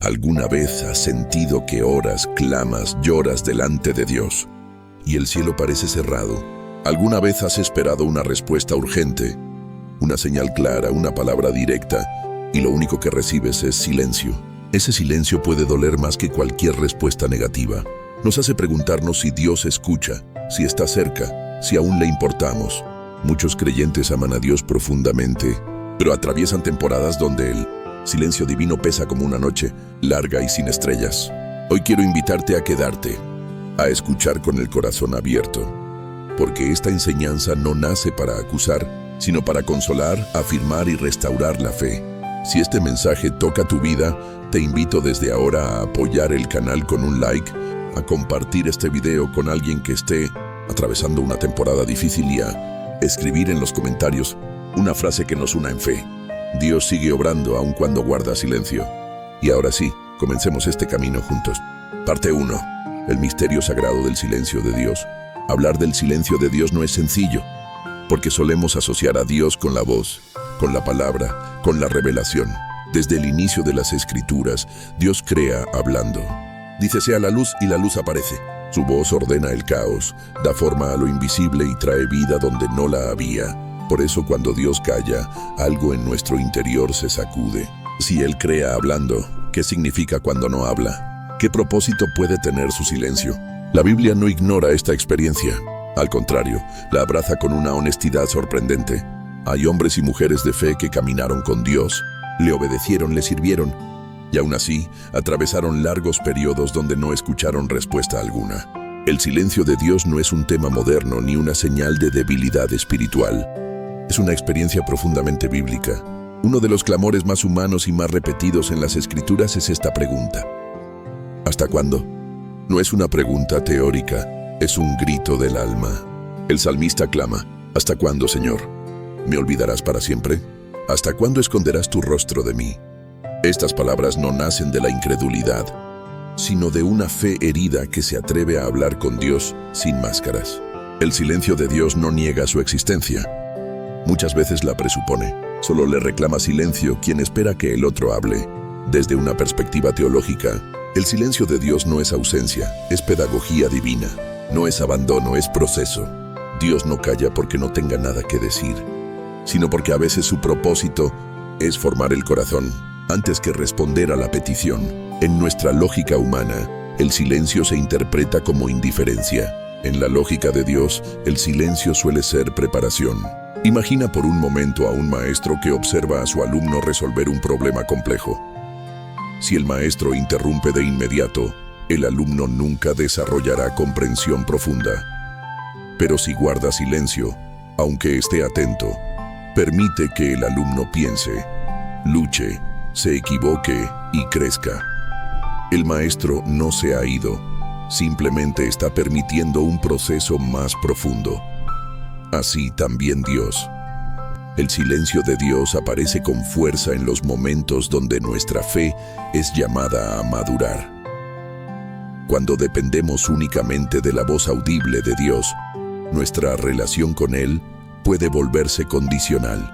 ¿Alguna vez has sentido que oras, clamas, lloras delante de Dios y el cielo parece cerrado? ¿Alguna vez has esperado una respuesta urgente, una señal clara, una palabra directa, y lo único que recibes es silencio? Ese silencio puede doler más que cualquier respuesta negativa. Nos hace preguntarnos si Dios escucha, si está cerca, si aún le importamos. Muchos creyentes aman a Dios profundamente, pero atraviesan temporadas donde el silencio divino pesa como una noche larga y sin estrellas. Hoy quiero invitarte a quedarte, a escuchar con el corazón abierto, porque esta enseñanza no nace para acusar, sino para consolar, afirmar y restaurar la fe. Si este mensaje toca tu vida, te invito desde ahora a apoyar el canal con un like, a compartir este video con alguien que esté atravesando una temporada difícil y a escribir en los comentarios una frase que nos una en fe. Dios sigue obrando aun cuando guarda silencio. Y ahora sí, comencemos este camino juntos. Parte 1. El misterio sagrado del silencio de Dios. Hablar del silencio de Dios no es sencillo, porque solemos asociar a Dios con la voz, con la palabra, con la revelación. Desde el inicio de las Escrituras, Dios crea hablando. Dice sea la luz y la luz aparece. Su voz ordena el caos, da forma a lo invisible y trae vida donde no la había. Por eso cuando Dios calla, algo en nuestro interior se sacude. Si Él crea hablando, ¿qué significa cuando no habla? ¿Qué propósito puede tener su silencio? La Biblia no ignora esta experiencia. Al contrario, la abraza con una honestidad sorprendente. Hay hombres y mujeres de fe que caminaron con Dios, le obedecieron, le sirvieron, y aún así atravesaron largos periodos donde no escucharon respuesta alguna. El silencio de Dios no es un tema moderno ni una señal de debilidad espiritual. Es una experiencia profundamente bíblica. Uno de los clamores más humanos y más repetidos en las Escrituras es esta pregunta: ¿hasta cuándo? No es una pregunta teórica, es un grito del alma. El salmista clama: ¿hasta cuándo, Señor? ¿Me olvidarás para siempre? ¿Hasta cuándo esconderás tu rostro de mí? Estas palabras no nacen de la incredulidad, sino de una fe herida que se atreve a hablar con Dios sin máscaras. El silencio de Dios no niega su existencia. Muchas veces la presupone. Solo le reclama silencio quien espera que el otro hable. Desde una perspectiva teológica, el silencio de Dios no es ausencia, es pedagogía divina. No es abandono, es proceso. Dios no calla porque no tenga nada que decir, sino porque a veces su propósito es formar el corazón antes que responder a la petición. En nuestra lógica humana, el silencio se interpreta como indiferencia. En la lógica de Dios, el silencio suele ser preparación. Imagina por un momento a un maestro que observa a su alumno resolver un problema complejo. Si el maestro interrumpe de inmediato, el alumno nunca desarrollará comprensión profunda. Pero si guarda silencio, aunque esté atento, permite que el alumno piense, luche, se equivoque y crezca. El maestro no se ha ido, simplemente está permitiendo un proceso más profundo. Así también Dios. El silencio de Dios aparece con fuerza en los momentos donde nuestra fe es llamada a madurar. Cuando dependemos únicamente de la voz audible de Dios, nuestra relación con Él puede volverse condicional.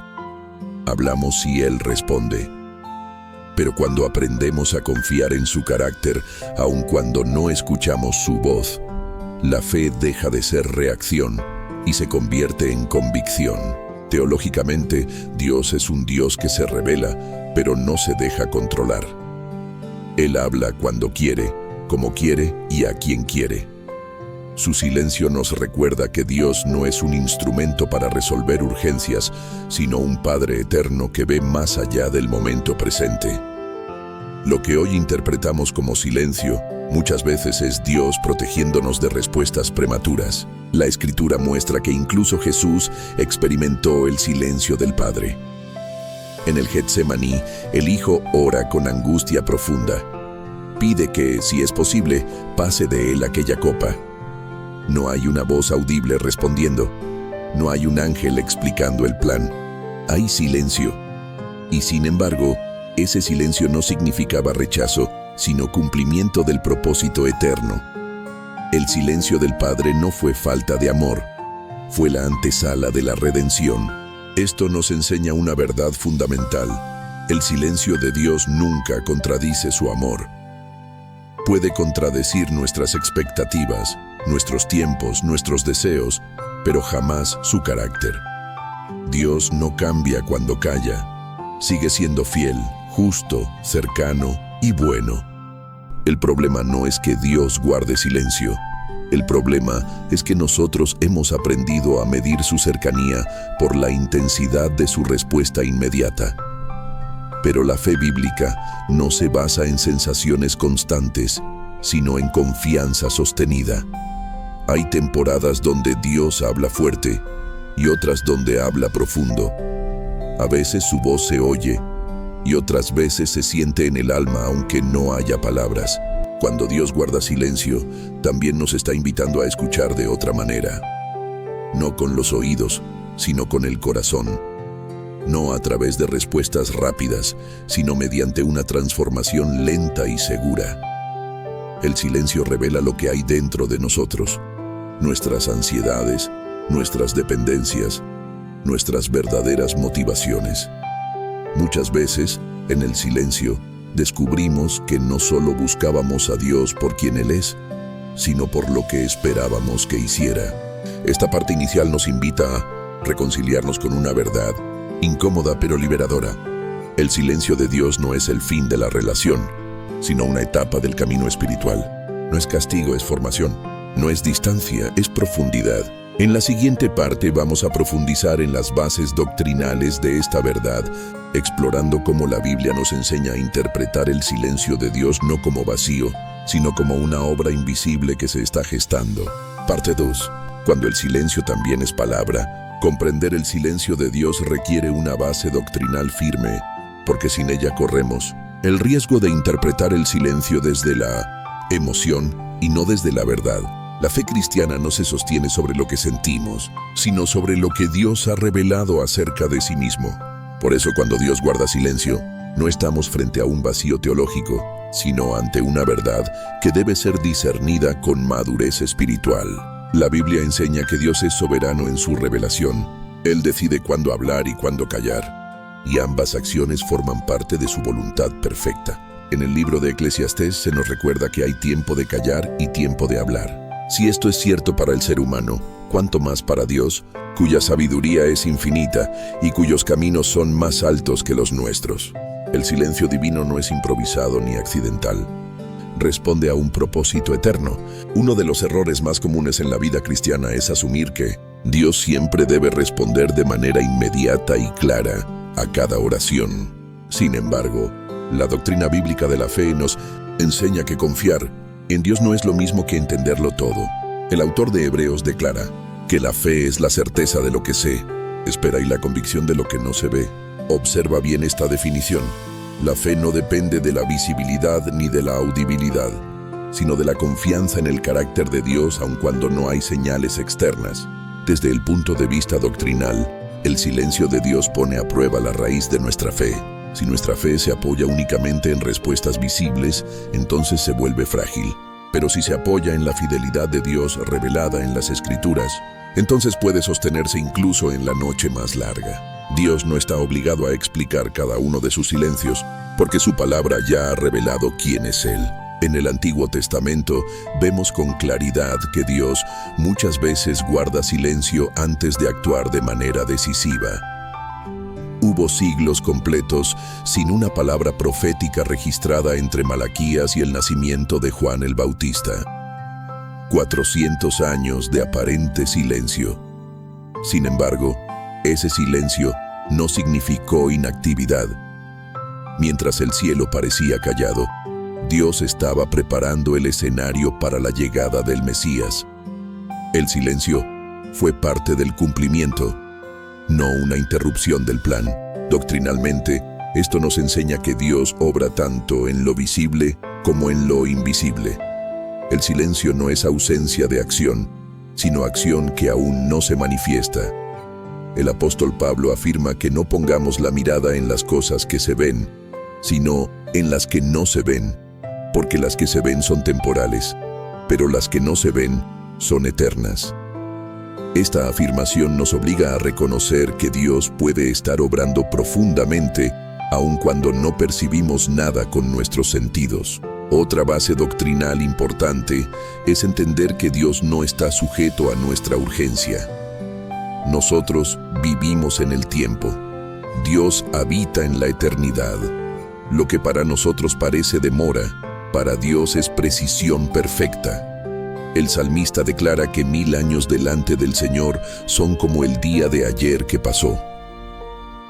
Hablamos si Él responde. Pero cuando aprendemos a confiar en su carácter, aun cuando no escuchamos su voz, la fe deja de ser reacción y se convierte en convicción. Teológicamente, Dios es un Dios que se revela, pero no se deja controlar. Él habla cuando quiere, como quiere y a quien quiere. Su silencio nos recuerda que Dios no es un instrumento para resolver urgencias, sino un Padre eterno que ve más allá del momento presente. Lo que hoy interpretamos como silencio, muchas veces es Dios protegiéndonos de respuestas prematuras. La Escritura muestra que incluso Jesús experimentó el silencio del Padre. En el Getsemaní, el Hijo ora con angustia profunda. Pide que, si es posible, pase de él aquella copa. No hay una voz audible respondiendo. No hay un ángel explicando el plan. Hay silencio. Y sin embargo, ese silencio no significaba rechazo, sino cumplimiento del propósito eterno. El silencio del Padre no fue falta de amor, fue la antesala de la redención. Esto nos enseña una verdad fundamental. El silencio de Dios nunca contradice su amor. Puede contradecir nuestras expectativas, nuestros tiempos, nuestros deseos, pero jamás su carácter. Dios no cambia cuando calla. Sigue siendo fiel, justo, cercano y bueno. El problema no es que Dios guarde silencio. El problema es que nosotros hemos aprendido a medir su cercanía por la intensidad de su respuesta inmediata. Pero la fe bíblica no se basa en sensaciones constantes, sino en confianza sostenida. Hay temporadas donde Dios habla fuerte y otras donde habla profundo. A veces su voz se oye y otras veces se siente en el alma aunque no haya palabras. Cuando Dios guarda silencio, también nos está invitando a escuchar de otra manera. No con los oídos, sino con el corazón. No a través de respuestas rápidas, sino mediante una transformación lenta y segura. El silencio revela lo que hay dentro de nosotros, nuestras ansiedades, nuestras dependencias, nuestras verdaderas motivaciones. Muchas veces, en el silencio, descubrimos que no solo buscábamos a Dios por quien Él es, sino por lo que esperábamos que hiciera. Esta parte inicial nos invita a reconciliarnos con una verdad, incómoda pero liberadora. El silencio de Dios no es el fin de la relación, sino una etapa del camino espiritual. No es castigo, es formación. No es distancia, es profundidad. En la siguiente parte vamos a profundizar en las bases doctrinales de esta verdad, explorando cómo la Biblia nos enseña a interpretar el silencio de Dios no como vacío, sino como una obra invisible que se está gestando. Parte 2. Cuando el silencio también es palabra, comprender el silencio de Dios requiere una base doctrinal firme, porque sin ella corremos el riesgo de interpretar el silencio desde la emoción y no desde la verdad. La fe cristiana no se sostiene sobre lo que sentimos, sino sobre lo que Dios ha revelado acerca de sí mismo. Por eso, cuando Dios guarda silencio, no estamos frente a un vacío teológico, sino ante una verdad que debe ser discernida con madurez espiritual. La Biblia enseña que Dios es soberano en su revelación. Él decide cuándo hablar y cuándo callar, y ambas acciones forman parte de su voluntad perfecta. En el libro de Eclesiastés se nos recuerda que hay tiempo de callar y tiempo de hablar. Si esto es cierto para el ser humano, ¿cuánto más para Dios, cuya sabiduría es infinita y cuyos caminos son más altos que los nuestros? El silencio divino no es improvisado ni accidental. Responde a un propósito eterno. Uno de los errores más comunes en la vida cristiana es asumir que Dios siempre debe responder de manera inmediata y clara a cada oración. Sin embargo, la doctrina bíblica de la fe nos enseña que confiar en Dios no es lo mismo que entenderlo todo. El autor de Hebreos declara que la fe es la certeza de lo que sé, espera y la convicción de lo que no se ve. Observa bien esta definición. La fe no depende de la visibilidad ni de la audibilidad, sino de la confianza en el carácter de Dios aun cuando no hay señales externas. Desde el punto de vista doctrinal, el silencio de Dios pone a prueba la raíz de nuestra fe. Si nuestra fe se apoya únicamente en respuestas visibles, entonces se vuelve frágil. Pero si se apoya en la fidelidad de Dios revelada en las Escrituras, entonces puede sostenerse incluso en la noche más larga. Dios no está obligado a explicar cada uno de sus silencios, porque su palabra ya ha revelado quién es Él. En el Antiguo Testamento vemos con claridad que Dios muchas veces guarda silencio antes de actuar de manera decisiva. Hubo siglos completos sin una palabra profética registrada entre Malaquías y el nacimiento de Juan el Bautista. 400 años de aparente silencio. Sin embargo, ese silencio no significó inactividad. Mientras el cielo parecía callado, Dios estaba preparando el escenario para la llegada del Mesías. El silencio fue parte del cumplimiento, no una interrupción del plan. Doctrinalmente, esto nos enseña que Dios obra tanto en lo visible como en lo invisible. El silencio no es ausencia de acción, sino acción que aún no se manifiesta. El apóstol Pablo afirma que no pongamos la mirada en las cosas que se ven, sino en las que no se ven, porque las que se ven son temporales, pero las que no se ven son eternas. Esta afirmación nos obliga a reconocer que Dios puede estar obrando profundamente aun cuando no percibimos nada con nuestros sentidos. Otra base doctrinal importante es entender que Dios no está sujeto a nuestra urgencia. Nosotros vivimos en el tiempo. Dios habita en la eternidad. Lo que para nosotros parece demora, para Dios es precisión perfecta. El salmista declara que 1000 años delante del Señor son como el día de ayer que pasó.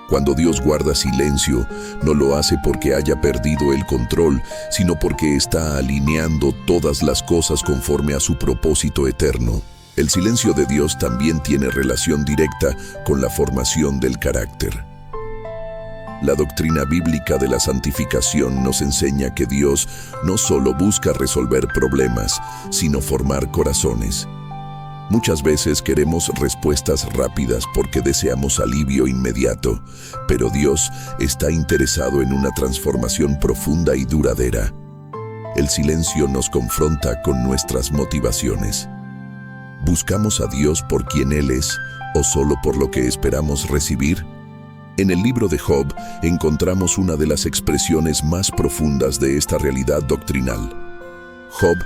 Cuando Dios guarda silencio, no lo hace porque haya perdido el control, sino porque está alineando todas las cosas conforme a su propósito eterno. El silencio de Dios también tiene relación directa con la formación del carácter. La doctrina bíblica de la santificación nos enseña que Dios no solo busca resolver problemas, sino formar corazones. Muchas veces queremos respuestas rápidas porque deseamos alivio inmediato, pero Dios está interesado en una transformación profunda y duradera. El silencio nos confronta con nuestras motivaciones. ¿Buscamos a Dios por quien Él es o solo por lo que esperamos recibir? En el libro de Job encontramos una de las expresiones más profundas de esta realidad doctrinal. Job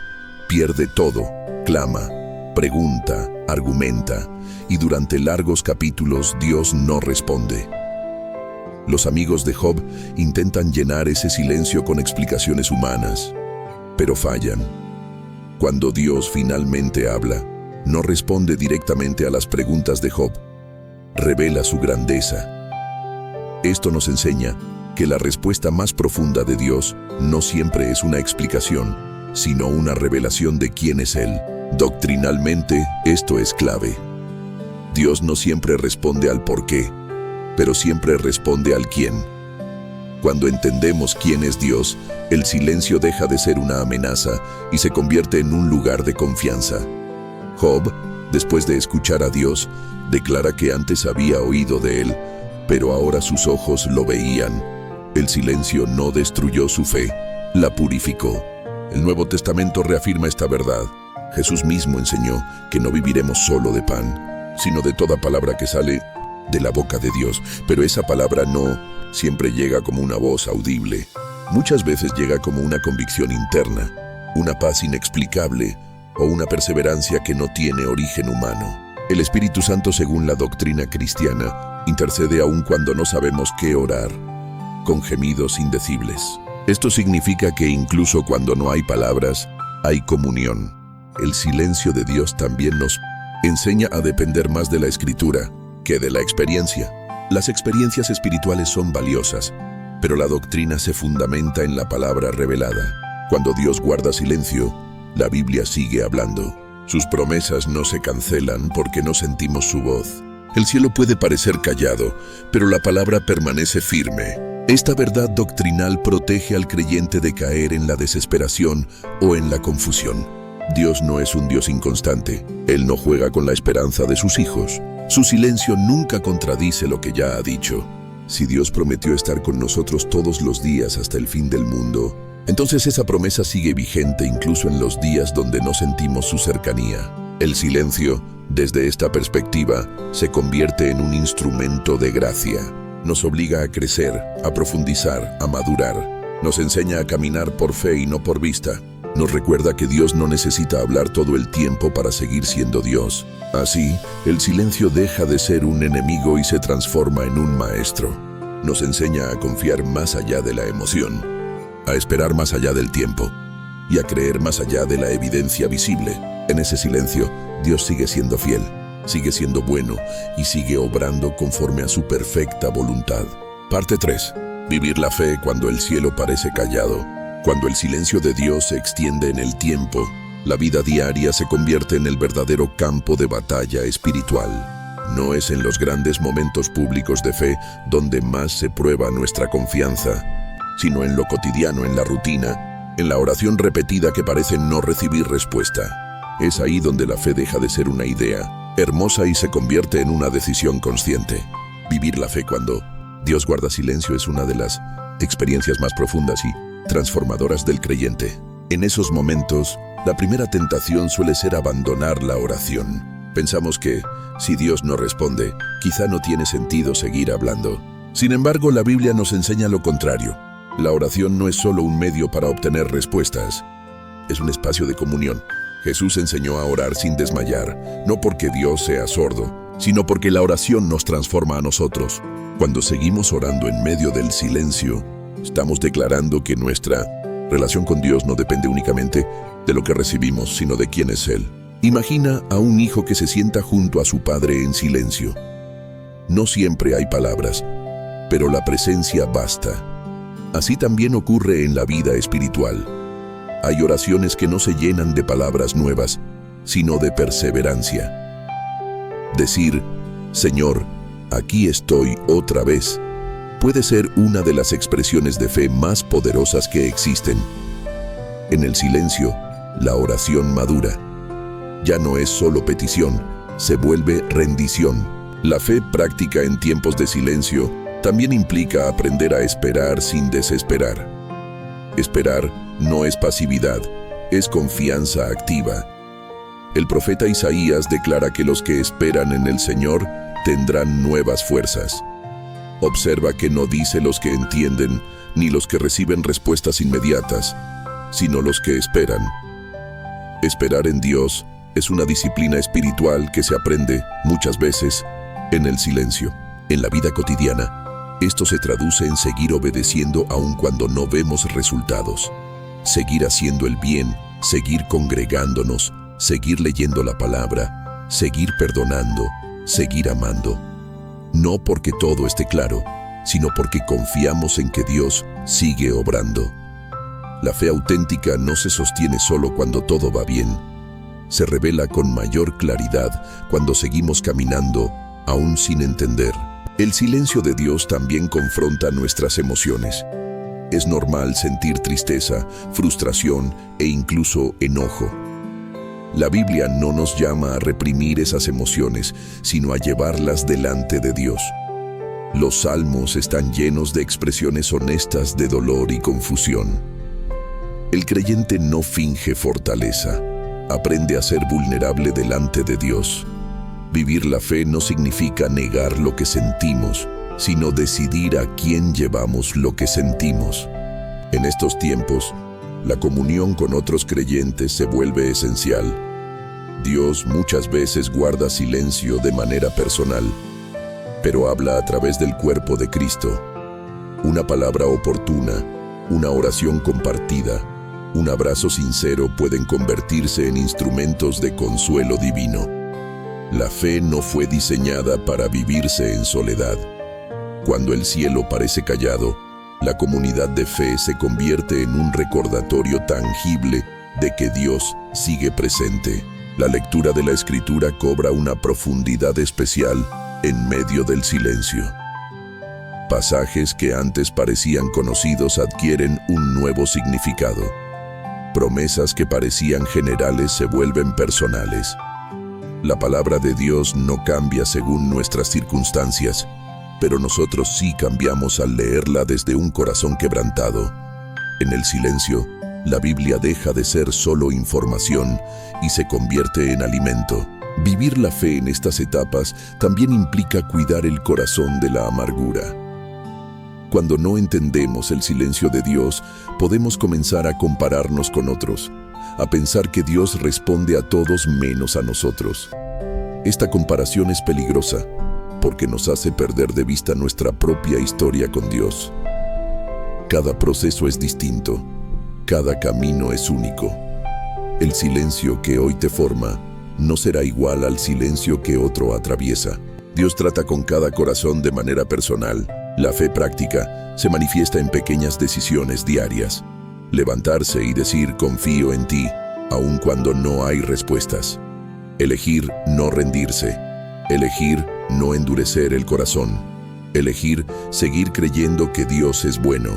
pierde todo, clama, pregunta, argumenta, y durante largos capítulos Dios no responde. Los amigos de Job intentan llenar ese silencio con explicaciones humanas, pero fallan. Cuando Dios finalmente habla, no responde directamente a las preguntas de Job, revela su grandeza. Esto nos enseña que la respuesta más profunda de Dios no siempre es una explicación, sino una revelación de quién es Él. Doctrinalmente, esto es clave. Dios no siempre responde al por qué, pero siempre responde al quién. Cuando entendemos quién es Dios, el silencio deja de ser una amenaza y se convierte en un lugar de confianza. Job, después de escuchar a Dios, declara que antes había oído de Él, pero ahora sus ojos lo veían. El silencio no destruyó su fe, la purificó. El Nuevo Testamento reafirma esta verdad. Jesús mismo enseñó que no viviremos solo de pan, sino de toda palabra que sale de la boca de Dios. Pero esa palabra no siempre llega como una voz audible. Muchas veces llega como una convicción interna, una paz inexplicable o una perseverancia que no tiene origen humano. El Espíritu Santo, según la doctrina cristiana, intercede aun cuando no sabemos qué orar, con gemidos indecibles. Esto significa que incluso cuando no hay palabras, hay comunión. El silencio de Dios también nos enseña a depender más de la Escritura que de la experiencia. Las experiencias espirituales son valiosas, pero la doctrina se fundamenta en la palabra revelada. Cuando Dios guarda silencio, la Biblia sigue hablando. Sus promesas no se cancelan porque no sentimos su voz. El cielo puede parecer callado, pero la palabra permanece firme. Esta verdad doctrinal protege al creyente de caer en la desesperación o en la confusión. Dios no es un Dios inconstante. Él no juega con la esperanza de sus hijos. Su silencio nunca contradice lo que ya ha dicho. Si Dios prometió estar con nosotros todos los días hasta el fin del mundo, entonces esa promesa sigue vigente incluso en los días donde no sentimos su cercanía. El silencio, desde esta perspectiva, se convierte en un instrumento de gracia. Nos obliga a crecer, a profundizar, a madurar. Nos enseña a caminar por fe y no por vista. Nos recuerda que Dios no necesita hablar todo el tiempo para seguir siendo Dios. Así, el silencio deja de ser un enemigo y se transforma en un maestro. Nos enseña a confiar más allá de la emoción, a esperar más allá del tiempo y a creer más allá de la evidencia visible. En ese silencio, Dios sigue siendo fiel, sigue siendo bueno y sigue obrando conforme a su perfecta voluntad. Parte 3. Vivir la fe cuando el cielo parece callado. Cuando el silencio de Dios se extiende en el tiempo, la vida diaria se convierte en el verdadero campo de batalla espiritual. No es en los grandes momentos públicos de fe donde más se prueba nuestra confianza, sino en lo cotidiano, en la rutina, en la oración repetida que parece no recibir respuesta. Es ahí donde la fe deja de ser una idea hermosa y se convierte en una decisión consciente. Vivir la fe cuando Dios guarda silencio es una de las experiencias más profundas y transformadoras del creyente. En esos momentos, la primera tentación suele ser abandonar la oración. Pensamos que, si Dios no responde, quizá no tiene sentido seguir hablando. Sin embargo, la Biblia nos enseña lo contrario. La oración no es solo un medio para obtener respuestas, es un espacio de comunión. Jesús enseñó a orar sin desmayar, no porque Dios sea sordo, sino porque la oración nos transforma a nosotros. Cuando seguimos orando en medio del silencio, estamos declarando que nuestra relación con Dios no depende únicamente de lo que recibimos, sino de quién es Él. Imagina a un hijo que se sienta junto a su padre en silencio. No siempre hay palabras, pero la presencia basta. Así también ocurre en la vida espiritual. Hay oraciones que no se llenan de palabras nuevas, sino de perseverancia. Decir, Señor, aquí estoy otra vez, puede ser una de las expresiones de fe más poderosas que existen. En el silencio, la oración madura. Ya no es solo petición, se vuelve rendición. La fe práctica en tiempos de silencio también implica aprender a esperar sin desesperar. Esperar no es pasividad, es confianza activa. El profeta Isaías declara que los que esperan en el Señor tendrán nuevas fuerzas. Observa que no dice los que entienden, ni los que reciben respuestas inmediatas, sino los que esperan. Esperar en Dios es una disciplina espiritual que se aprende, muchas veces, en el silencio. En la vida cotidiana, esto se traduce en seguir obedeciendo aun cuando no vemos resultados. Seguir haciendo el bien, seguir congregándonos, seguir leyendo la palabra, seguir perdonando, seguir amando. No porque todo esté claro, sino porque confiamos en que Dios sigue obrando. La fe auténtica no se sostiene solo cuando todo va bien. Se revela con mayor claridad cuando seguimos caminando, aún sin entender. El silencio de Dios también confronta nuestras emociones. Es normal sentir tristeza, frustración e incluso enojo. La Biblia no nos llama a reprimir esas emociones, sino a llevarlas delante de Dios. Los salmos están llenos de expresiones honestas de dolor y confusión. El creyente no finge fortaleza, aprende a ser vulnerable delante de Dios. Vivir la fe no significa negar lo que sentimos, sino decidir a quién llevamos lo que sentimos. En estos tiempos, la comunión con otros creyentes se vuelve esencial. Dios muchas veces guarda silencio de manera personal, pero habla a través del cuerpo de Cristo. Una palabra oportuna, una oración compartida, un abrazo sincero pueden convertirse en instrumentos de consuelo divino. La fe no fue diseñada para vivirse en soledad. Cuando el cielo parece callado, la comunidad de fe se convierte en un recordatorio tangible de que Dios sigue presente. La lectura de la Escritura cobra una profundidad especial en medio del silencio. Pasajes que antes parecían conocidos adquieren un nuevo significado. Promesas que parecían generales se vuelven personales. La palabra de Dios no cambia según nuestras circunstancias, pero nosotros sí cambiamos al leerla desde un corazón quebrantado. En el silencio, la Biblia deja de ser solo información y se convierte en alimento. Vivir la fe en estas etapas también implica cuidar el corazón de la amargura. Cuando no entendemos el silencio de Dios, podemos comenzar a compararnos con otros, a pensar que Dios responde a todos menos a nosotros. Esta comparación es peligrosa, porque nos hace perder de vista nuestra propia historia con Dios. Cada proceso es distinto, cada camino es único. El silencio que hoy te forma no será igual al silencio que otro atraviesa. Dios trata con cada corazón de manera personal. La fe práctica se manifiesta en pequeñas decisiones diarias. Levantarse y decir confío en ti, aun cuando no hay respuestas. Elegir no rendirse. Elegir no endurecer el corazón. Elegir seguir creyendo que Dios es bueno,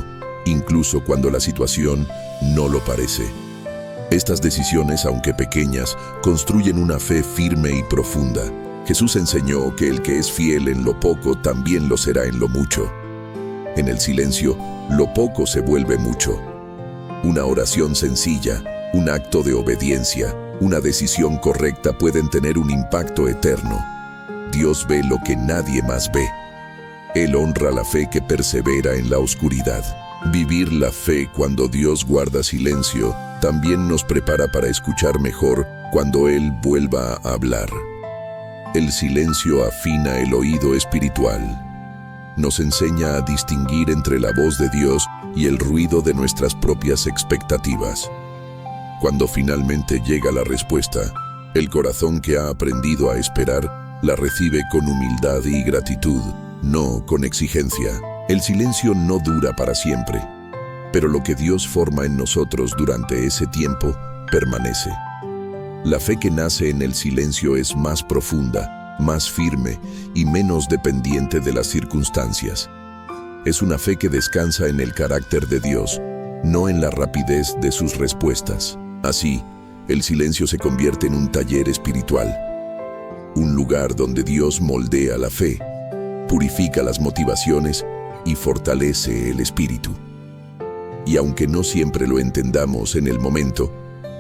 incluso cuando la situación no lo parece. Estas decisiones, aunque pequeñas, construyen una fe firme y profunda. Jesús enseñó que el que es fiel en lo poco también lo será en lo mucho. En el silencio, lo poco se vuelve mucho. Una oración sencilla, un acto de obediencia, una decisión correcta pueden tener un impacto eterno. Dios ve lo que nadie más ve. Él honra la fe que persevera en la oscuridad. Vivir la fe cuando Dios guarda silencio también nos prepara para escuchar mejor cuando Él vuelva a hablar. El silencio afina el oído espiritual. Nos enseña a distinguir entre la voz de Dios y el ruido de nuestras propias expectativas. Cuando finalmente llega la respuesta, el corazón que ha aprendido a esperar la recibe con humildad y gratitud, no con exigencia. El silencio no dura para siempre, pero lo que Dios forma en nosotros durante ese tiempo permanece. La fe que nace en el silencio es más profunda, más firme y menos dependiente de las circunstancias. Es una fe que descansa en el carácter de Dios, no en la rapidez de sus respuestas. Así, el silencio se convierte en un taller espiritual, un lugar donde Dios moldea la fe, purifica las motivaciones y fortalece el espíritu. Y aunque no siempre lo entendamos en el momento,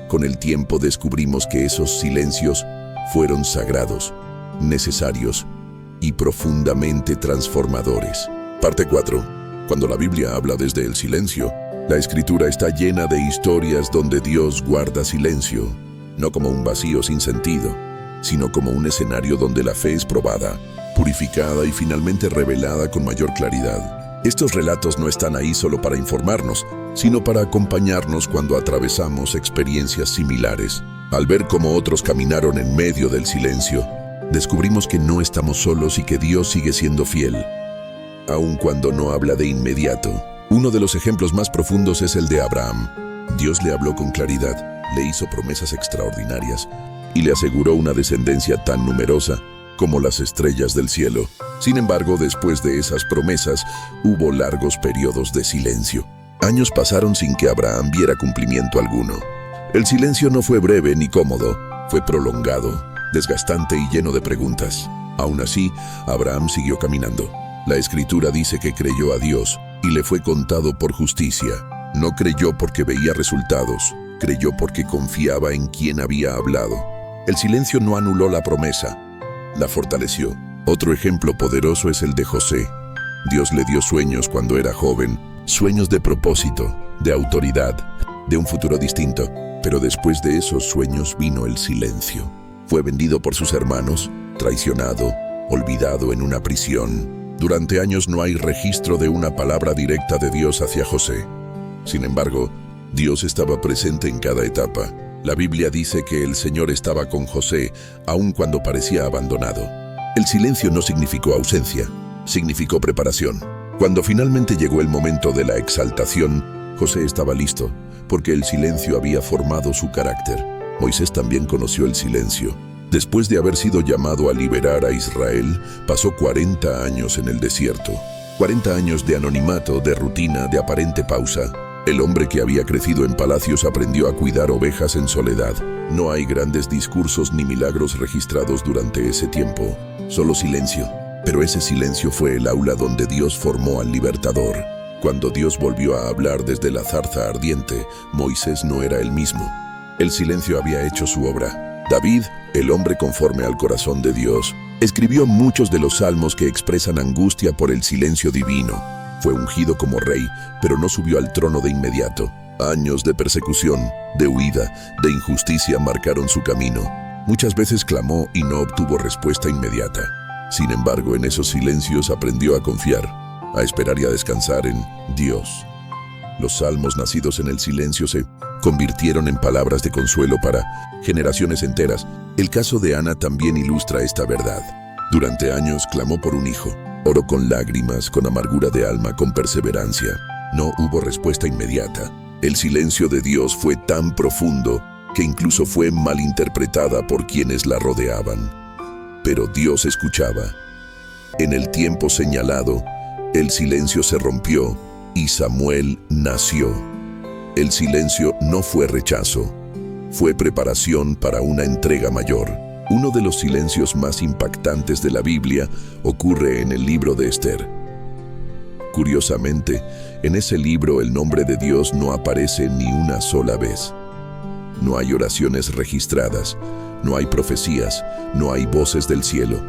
con el tiempo descubrimos que esos silencios fueron sagrados, necesarios y profundamente transformadores. Parte 4. Cuando la Biblia habla desde el silencio, la Escritura está llena de historias donde Dios guarda silencio, no como un vacío sin sentido, sino como un escenario donde la fe es probada, purificada y finalmente revelada con mayor claridad. Estos relatos no están ahí solo para informarnos, sino para acompañarnos cuando atravesamos experiencias similares. Al ver cómo otros caminaron en medio del silencio, descubrimos que no estamos solos y que Dios sigue siendo fiel, aun cuando no habla de inmediato. Uno de los ejemplos más profundos es el de Abraham. Dios le habló con claridad, le hizo promesas extraordinarias y le aseguró una descendencia tan numerosa como las estrellas del cielo. Sin embargo, después de esas promesas, hubo largos periodos de silencio. Años pasaron sin que Abraham viera cumplimiento alguno. El silencio no fue breve ni cómodo, fue prolongado, desgastante y lleno de preguntas. Aún así, Abraham siguió caminando. La Escritura dice que creyó a Dios y le fue contado por justicia. No creyó porque veía resultados, creyó porque confiaba en quien había hablado. El silencio no anuló la promesa, la fortaleció. Otro ejemplo poderoso es el de José. Dios le dio sueños cuando era joven, sueños de propósito, de autoridad, de un futuro distinto. Pero después de esos sueños vino el silencio. Fue vendido por sus hermanos, traicionado, olvidado en una prisión. Durante años no hay registro de una palabra directa de Dios hacia José. Sin embargo, Dios estaba presente en cada etapa. La Biblia dice que el Señor estaba con José, aun cuando parecía abandonado. El silencio no significó ausencia, significó preparación. Cuando finalmente llegó el momento de la exaltación, José estaba listo, porque el silencio había formado su carácter. Moisés también conoció el silencio. Después de haber sido llamado a liberar a Israel, pasó 40 años en el desierto. 40 años de anonimato, de rutina, de aparente pausa. El hombre que había crecido en palacios aprendió a cuidar ovejas en soledad. No hay grandes discursos ni milagros registrados durante ese tiempo, solo silencio. Pero ese silencio fue el aula donde Dios formó al libertador. Cuando Dios volvió a hablar desde la zarza ardiente, Moisés no era el mismo. El silencio había hecho su obra. David, el hombre conforme al corazón de Dios, escribió muchos de los salmos que expresan angustia por el silencio divino. Fue ungido como rey, pero no subió al trono de inmediato. Años de persecución, de huida, de injusticia marcaron su camino. Muchas veces clamó y no obtuvo respuesta inmediata. Sin embargo, en esos silencios aprendió a confiar, a esperar y a descansar en Dios. Los salmos nacidos en el silencio se convirtieron en palabras de consuelo para generaciones enteras. El caso de Ana también ilustra esta verdad. Durante años clamó por un hijo. Oró con lágrimas, con amargura de alma, con perseverancia. No hubo respuesta inmediata. El silencio de Dios fue tan profundo que incluso fue malinterpretada por quienes la rodeaban. Pero Dios escuchaba. En el tiempo señalado, el silencio se rompió y Samuel nació. El silencio no fue rechazo, fue preparación para una entrega mayor. Uno de los silencios más impactantes de la Biblia ocurre en el libro de Esther. Curiosamente, en ese libro el nombre de Dios no aparece ni una sola vez. No hay oraciones registradas, no hay profecías, no hay voces del cielo.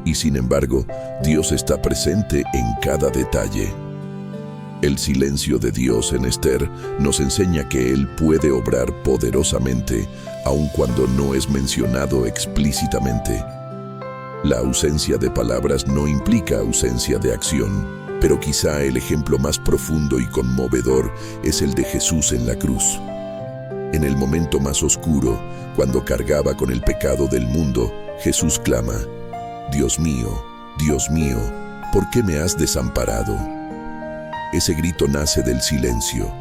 Y sin embargo, Dios está presente en cada detalle. El silencio de Dios en Esther nos enseña que Él puede obrar poderosamente, aun cuando no es mencionado explícitamente. La ausencia de palabras no implica ausencia de acción, pero quizá el ejemplo más profundo y conmovedor es el de Jesús en la cruz. En el momento más oscuro, cuando cargaba con el pecado del mundo, Jesús clama: Dios mío, ¿por qué me has desamparado? Ese grito nace del silencio.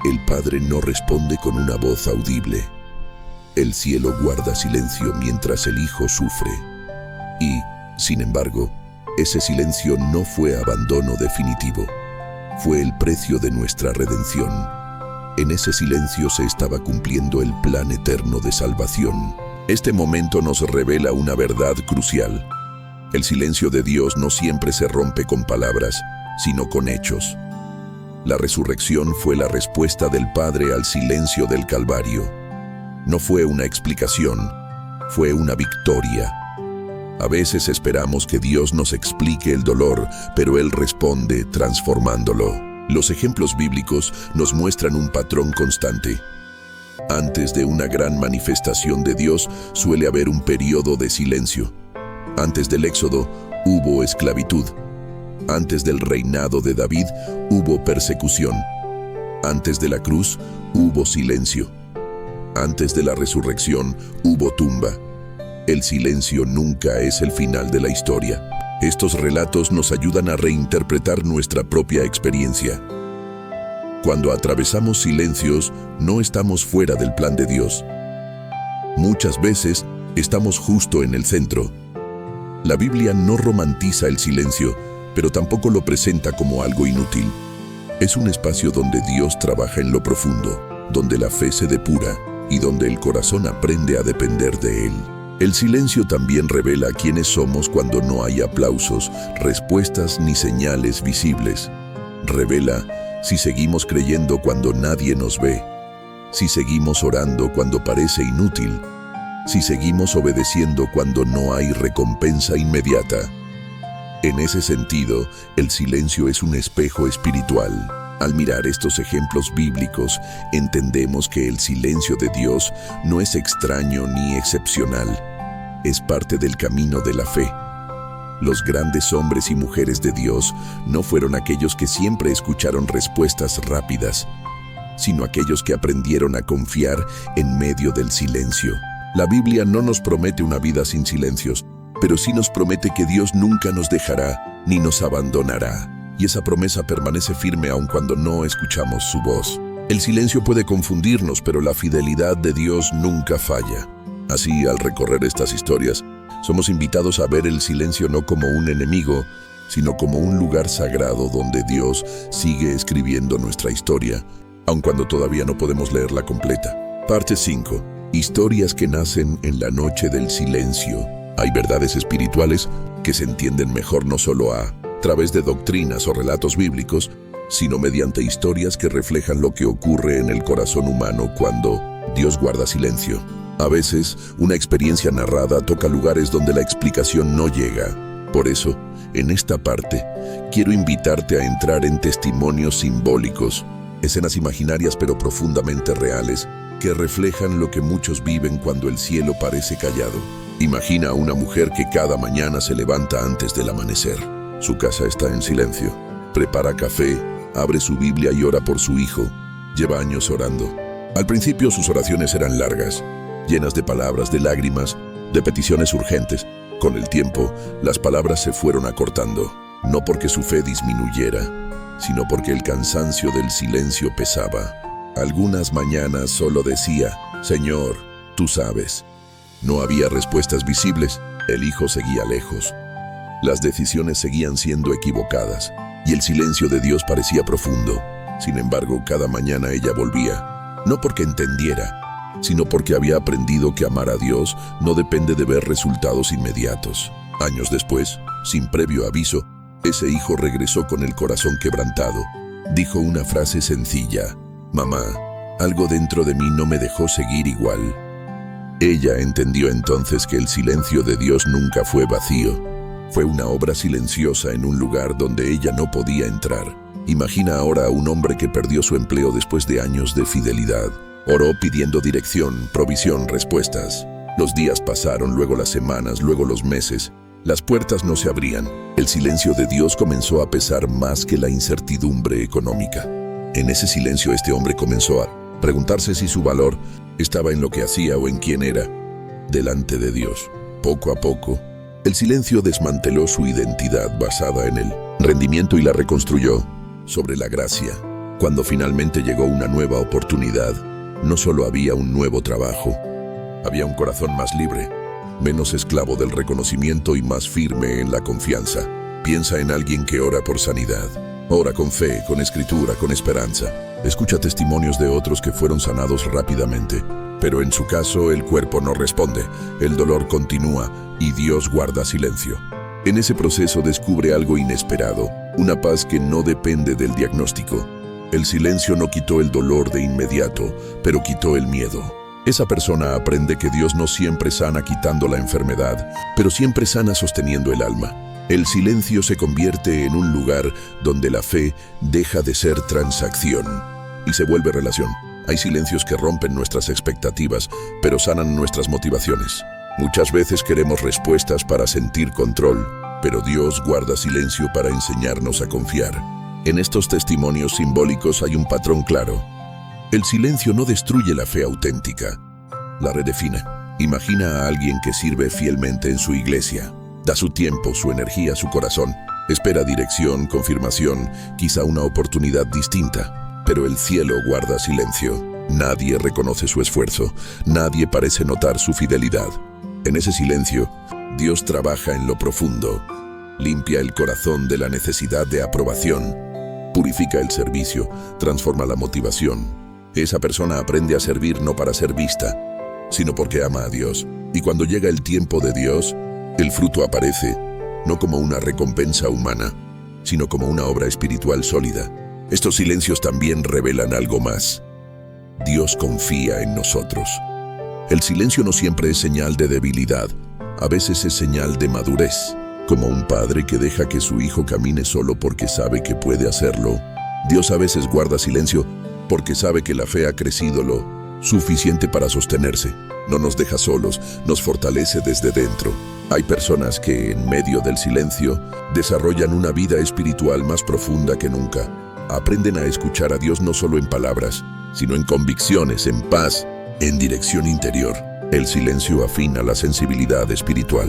El Padre no responde con una voz audible. El cielo guarda silencio mientras el Hijo sufre. Y, sin embargo, ese silencio no fue abandono definitivo. Fue el precio de nuestra redención. En ese silencio se estaba cumpliendo el plan eterno de salvación. Este momento nos revela una verdad crucial. El silencio de Dios no siempre se rompe con palabras, sino con hechos. La resurrección fue la respuesta del Padre al silencio del Calvario. No fue una explicación, fue una victoria. A veces esperamos que Dios nos explique el dolor, pero Él responde transformándolo. Los ejemplos bíblicos nos muestran un patrón constante. Antes de una gran manifestación de Dios, suele haber un periodo de silencio. Antes del Éxodo, hubo esclavitud. Antes del reinado de David, hubo persecución. Antes de la cruz, hubo silencio. Antes de la resurrección, hubo tumba. El silencio nunca es el final de la historia. Estos relatos nos ayudan a reinterpretar nuestra propia experiencia. Cuando atravesamos silencios, no estamos fuera del plan de Dios. Muchas veces, estamos justo en el centro. La Biblia no romantiza el silencio, pero tampoco lo presenta como algo inútil. Es un espacio donde Dios trabaja en lo profundo, donde la fe se depura y donde el corazón aprende a depender de Él. El silencio también revela quiénes somos cuando no hay aplausos, respuestas ni señales visibles. Revela si seguimos creyendo cuando nadie nos ve, si seguimos orando cuando parece inútil, si seguimos obedeciendo cuando no hay recompensa inmediata. En ese sentido, el silencio es un espejo espiritual. Al mirar estos ejemplos bíblicos, entendemos que el silencio de Dios no es extraño ni excepcional. Es parte del camino de la fe. Los grandes hombres y mujeres de Dios no fueron aquellos que siempre escucharon respuestas rápidas, sino aquellos que aprendieron a confiar en medio del silencio. La Biblia no nos promete una vida sin silencios, pero sí nos promete que Dios nunca nos dejará ni nos abandonará. Y esa promesa permanece firme aun cuando no escuchamos su voz. El silencio puede confundirnos, pero la fidelidad de Dios nunca falla. Así, al recorrer estas historias, somos invitados a ver el silencio no como un enemigo, sino como un lugar sagrado donde Dios sigue escribiendo nuestra historia, aun cuando todavía no podemos leerla completa. Parte 5. Historias que nacen en la noche del silencio. Hay verdades espirituales que se entienden mejor no solo a través de doctrinas o relatos bíblicos, sino mediante historias que reflejan lo que ocurre en el corazón humano cuando Dios guarda silencio. A veces, una experiencia narrada toca lugares donde la explicación no llega. Por eso, en esta parte, quiero invitarte a entrar en testimonios simbólicos, escenas imaginarias pero profundamente reales, que reflejan lo que muchos viven cuando el cielo parece callado. Imagina a una mujer que cada mañana se levanta antes del amanecer. Su casa está en silencio. Prepara café, abre su Biblia y ora por su hijo. Lleva años orando. Al principio sus oraciones eran largas, llenas de palabras, de lágrimas, de peticiones urgentes. Con el tiempo, las palabras se fueron acortando, no porque su fe disminuyera, sino porque el cansancio del silencio pesaba. Algunas mañanas solo decía: Señor, tú sabes. No había respuestas visibles. El hijo seguía lejos. Las decisiones seguían siendo equivocadas, y el silencio de Dios parecía profundo. Sin embargo, cada mañana ella volvía, no porque entendiera, sino porque había aprendido que amar a Dios no depende de ver resultados inmediatos. Años después, sin previo aviso, ese hijo regresó con el corazón quebrantado. Dijo una frase sencilla: Mamá, algo dentro de mí no me dejó seguir igual. Ella entendió entonces que el silencio de Dios nunca fue vacío, Fue una obra silenciosa en un lugar donde ella no podía entrar. Imagina ahora a un hombre que perdió su empleo después de años de fidelidad. Oró pidiendo dirección, provisión, respuestas. Los días pasaron, luego las semanas, luego los meses. Las puertas no se abrían. El silencio de Dios comenzó a pesar más que la incertidumbre económica. En ese silencio este hombre comenzó a preguntarse si su valor estaba en lo que hacía o en quién era delante de Dios. Poco a poco, el silencio desmanteló su identidad basada en el rendimiento y la reconstruyó sobre la gracia. Cuando finalmente llegó una nueva oportunidad, no solo había un nuevo trabajo, había un corazón más libre, menos esclavo del reconocimiento y más firme en la confianza. Piensa en alguien que ora por sanidad. Ora con fe, con escritura, con esperanza. Escucha testimonios de otros que fueron sanados rápidamente. Pero en su caso, el cuerpo no responde, el dolor continúa y Dios guarda silencio. En ese proceso descubre algo inesperado, una paz que no depende del diagnóstico. El silencio no quitó el dolor de inmediato, pero quitó el miedo. Esa persona aprende que Dios no siempre sana quitando la enfermedad, pero siempre sana sosteniendo el alma. El silencio se convierte en un lugar donde la fe deja de ser transacción y se vuelve relación. Hay silencios que rompen nuestras expectativas, pero sanan nuestras motivaciones. Muchas veces queremos respuestas para sentir control, pero Dios guarda silencio para enseñarnos a confiar. En estos testimonios simbólicos hay un patrón claro. El silencio no destruye la fe auténtica, la redefine. Imagina a alguien que sirve fielmente en su iglesia. Da su tiempo, su energía, su corazón. Espera dirección, confirmación, quizá una oportunidad distinta. Pero el cielo guarda silencio. Nadie reconoce su esfuerzo. Nadie parece notar su fidelidad. En ese silencio, Dios trabaja en lo profundo. Limpia el corazón de la necesidad de aprobación. Purifica el servicio, transforma la motivación. Esa persona aprende a servir no para ser vista, sino porque ama a Dios. Y cuando llega el tiempo de Dios, el fruto aparece, no como una recompensa humana, sino como una obra espiritual sólida. Estos silencios también revelan algo más. Dios confía en nosotros. El silencio no siempre es señal de debilidad, a veces es señal de madurez. Como un padre que deja que su hijo camine solo porque sabe que puede hacerlo, Dios a veces guarda silencio porque sabe que la fe ha crecido lo suficiente para sostenerse. No nos deja solos, nos fortalece desde dentro. Hay personas que, en medio del silencio, desarrollan una vida espiritual más profunda que nunca. Aprenden a escuchar a Dios no solo en palabras, sino en convicciones, en paz, en dirección interior. El silencio afina la sensibilidad espiritual.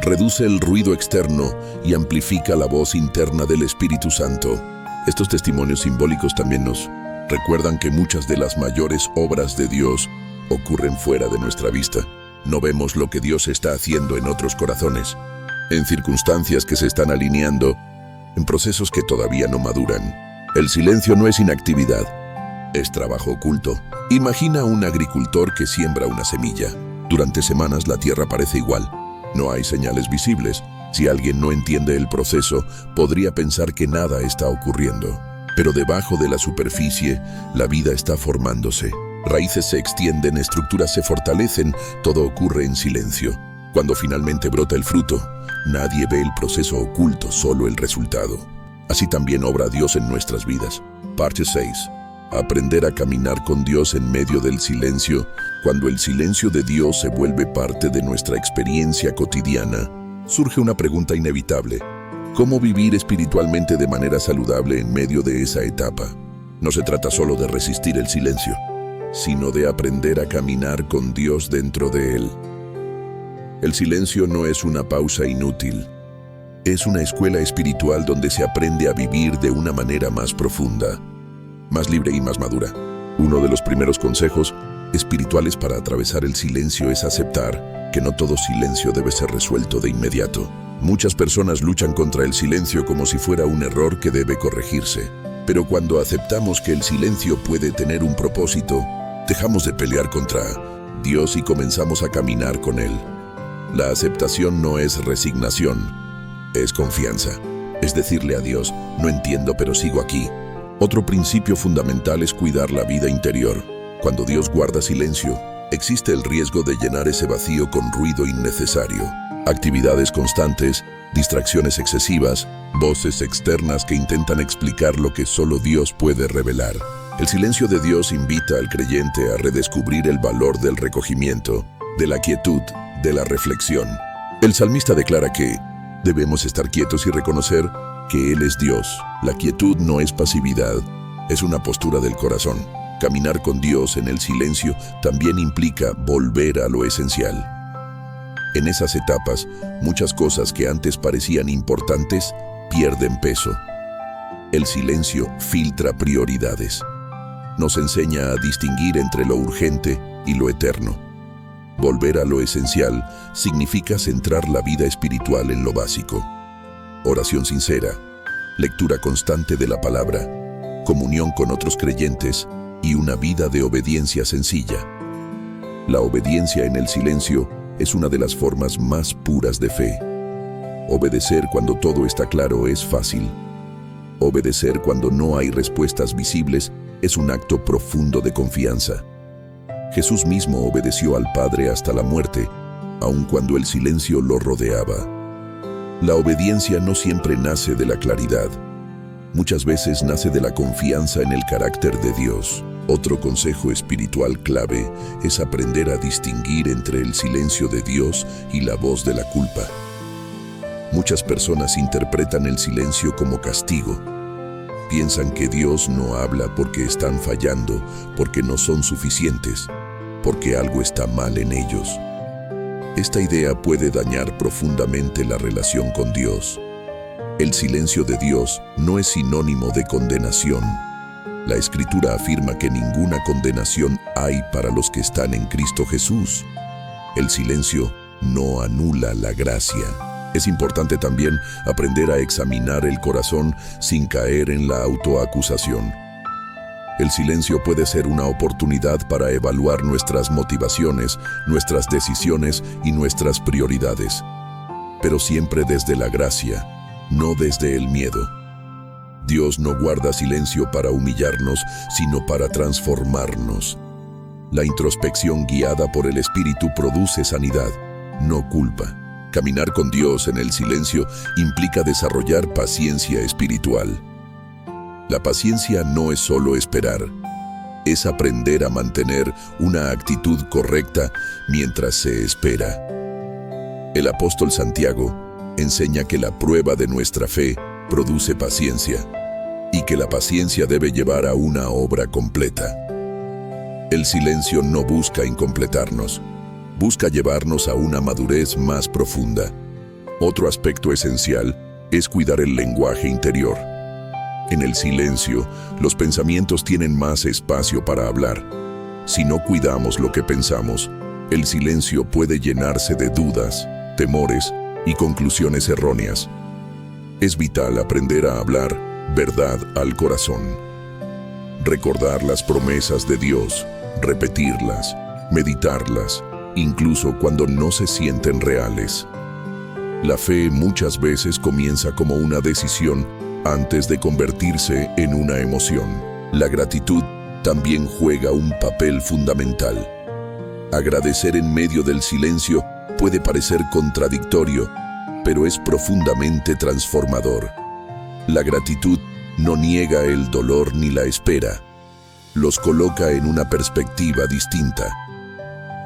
Reduce el ruido externo y amplifica la voz interna del Espíritu Santo. Estos testimonios simbólicos también nos recuerdan que muchas de las mayores obras de Dios ocurren fuera de nuestra vista. No vemos lo que Dios está haciendo en otros corazones, en circunstancias que se están alineando, en procesos que todavía no maduran. El silencio no es inactividad, es trabajo oculto. Imagina a un agricultor que siembra una semilla. Durante semanas la tierra parece igual. No hay señales visibles. Si alguien no entiende el proceso, podría pensar que nada está ocurriendo. Pero debajo de la superficie, la vida está formándose. Raíces se extienden, estructuras se fortalecen, todo ocurre en silencio. Cuando finalmente brota el fruto, nadie ve el proceso oculto, solo el resultado. Así también obra Dios en nuestras vidas. Parte 6. Aprender a caminar con Dios en medio del silencio. Cuando el silencio de Dios se vuelve parte de nuestra experiencia cotidiana, surge una pregunta inevitable. ¿Cómo vivir espiritualmente de manera saludable en medio de esa etapa? No se trata solo de resistir el silencio, sino de aprender a caminar con Dios dentro de él. El silencio no es una pausa inútil. Es una escuela espiritual donde se aprende a vivir de una manera más profunda, más libre y más madura. Uno de los primeros consejos espirituales para atravesar el silencio es aceptar que no todo silencio debe ser resuelto de inmediato. Muchas personas luchan contra el silencio como si fuera un error que debe corregirse. Pero cuando aceptamos que el silencio puede tener un propósito, dejamos de pelear contra Dios y comenzamos a caminar con Él. La aceptación no es resignación, es confianza. Es decirle a Dios, no entiendo pero sigo aquí. Otro principio fundamental es cuidar la vida interior. Cuando Dios guarda silencio, existe el riesgo de llenar ese vacío con ruido innecesario. Actividades constantes, distracciones excesivas, voces externas que intentan explicar lo que solo Dios puede revelar. El silencio de Dios invita al creyente a redescubrir el valor del recogimiento, de la quietud, de la reflexión. El salmista declara que debemos estar quietos y reconocer que Él es Dios. La quietud no es pasividad, es una postura del corazón. Caminar con Dios en el silencio también implica volver a lo esencial. En esas etapas, muchas cosas que antes parecían importantes pierden peso. El silencio filtra prioridades. Nos enseña a distinguir entre lo urgente y lo eterno. Volver a lo esencial significa centrar la vida espiritual en lo básico. Oración sincera, lectura constante de la palabra, comunión con otros creyentes y una vida de obediencia sencilla. La obediencia en el silencio es una de las formas más puras de fe. Obedecer cuando todo está claro es fácil. Obedecer cuando no hay respuestas visibles es un acto profundo de confianza. Jesús mismo obedeció al Padre hasta la muerte, aun cuando el silencio lo rodeaba. La obediencia no siempre nace de la claridad. Muchas veces nace de la confianza en el carácter de Dios. Otro consejo espiritual clave es aprender a distinguir entre el silencio de Dios y la voz de la culpa. Muchas personas interpretan el silencio como castigo. Piensan que Dios no habla porque están fallando, porque no son suficientes, porque algo está mal en ellos. Esta idea puede dañar profundamente la relación con Dios. El silencio de Dios no es sinónimo de condenación. La Escritura afirma que ninguna condenación hay para los que están en Cristo Jesús. El silencio no anula la gracia. Es importante también aprender a examinar el corazón sin caer en la autoacusación. El silencio puede ser una oportunidad para evaluar nuestras motivaciones, nuestras decisiones y nuestras prioridades, pero siempre desde la gracia, no desde el miedo. Dios no guarda silencio para humillarnos, sino para transformarnos. La introspección guiada por el Espíritu produce sanidad, no culpa. Caminar con Dios en el silencio implica desarrollar paciencia espiritual. La paciencia no es solo esperar, es aprender a mantener una actitud correcta mientras se espera. El apóstol Santiago enseña que la prueba de nuestra fe produce paciencia y que la paciencia debe llevar a una obra completa. El silencio no busca incompletarnos, busca llevarnos a una madurez más profunda. Otro aspecto esencial es cuidar el lenguaje interior. En el silencio, los pensamientos tienen más espacio para hablar. Si no cuidamos lo que pensamos, el silencio puede llenarse de dudas, temores y conclusiones erróneas. Es vital aprender a hablar verdad al corazón. Recordar las promesas de Dios, repetirlas, meditarlas, incluso cuando no se sienten reales. La fe muchas veces comienza como una decisión antes de convertirse en una emoción. La gratitud también juega un papel fundamental. Agradecer en medio del silencio puede parecer contradictorio, pero es profundamente transformador. La gratitud no niega el dolor ni la espera, los coloca en una perspectiva distinta.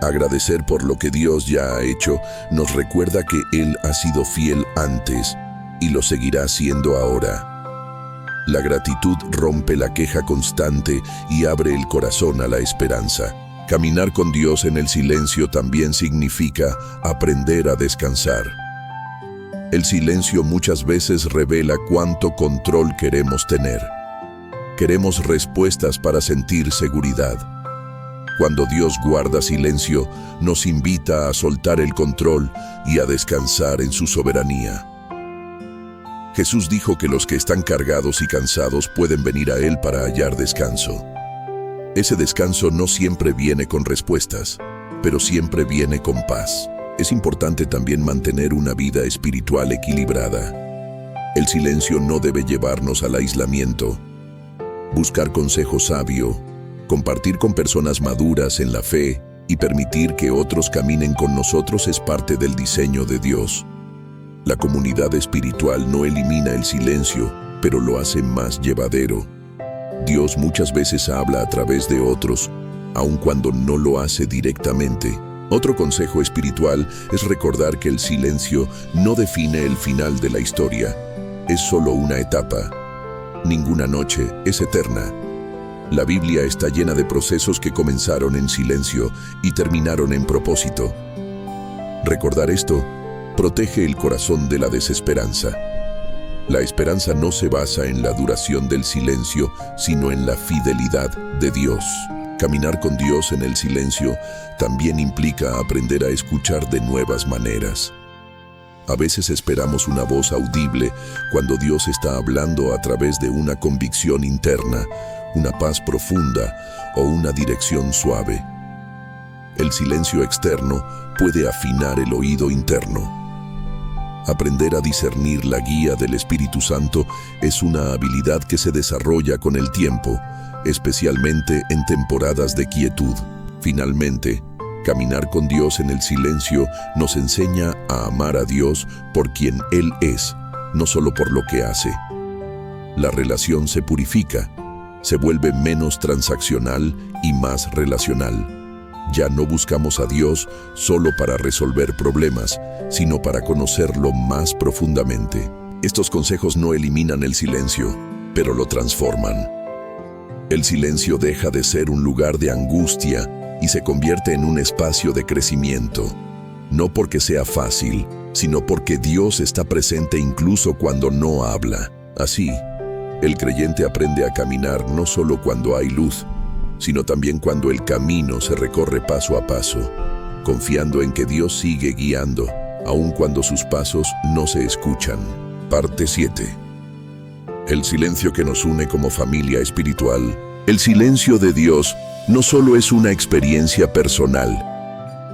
Agradecer por lo que Dios ya ha hecho nos recuerda que Él ha sido fiel antes y lo seguirá siendo ahora. La gratitud rompe la queja constante y abre el corazón a la esperanza. Caminar con Dios en el silencio también significa aprender a descansar. El silencio muchas veces revela cuánto control queremos tener. Queremos respuestas para sentir seguridad. Cuando Dios guarda silencio, nos invita a soltar el control y a descansar en su soberanía. Jesús dijo que los que están cargados y cansados pueden venir a Él para hallar descanso. Ese descanso no siempre viene con respuestas, pero siempre viene con paz. Es importante también mantener una vida espiritual equilibrada. El silencio no debe llevarnos al aislamiento. Buscar consejo sabio, compartir con personas maduras en la fe y permitir que otros caminen con nosotros es parte del diseño de Dios. La comunidad espiritual no elimina el silencio, pero lo hace más llevadero. Dios muchas veces habla a través de otros, aun cuando no lo hace directamente. Otro consejo espiritual es recordar que el silencio no define el final de la historia. Es solo una etapa. Ninguna noche es eterna. La Biblia está llena de procesos que comenzaron en silencio y terminaron en propósito. Recordar esto protege el corazón de la desesperanza. La esperanza no se basa en la duración del silencio, sino en la fidelidad de Dios. Caminar con Dios en el silencio también implica aprender a escuchar de nuevas maneras. A veces esperamos una voz audible cuando Dios está hablando a través de una convicción interna, una paz profunda o una dirección suave. El silencio externo puede afinar el oído interno. Aprender a discernir la guía del Espíritu Santo es una habilidad que se desarrolla con el tiempo, especialmente en temporadas de quietud. Finalmente, caminar con Dios en el silencio nos enseña a amar a Dios por quien Él es, no solo por lo que hace. La relación se purifica, se vuelve menos transaccional y más relacional. Ya no buscamos a Dios solo para resolver problemas, sino para conocerlo más profundamente. Estos consejos no eliminan el silencio, pero lo transforman. El silencio deja de ser un lugar de angustia y se convierte en un espacio de crecimiento. No porque sea fácil, sino porque Dios está presente incluso cuando no habla. Así, el creyente aprende a caminar no solo cuando hay luz, sino también cuando el camino se recorre paso a paso, confiando en que Dios sigue guiando, aun cuando sus pasos no se escuchan. Parte 7. El silencio que nos une como familia espiritual. El silencio de Dios no solo es una experiencia personal,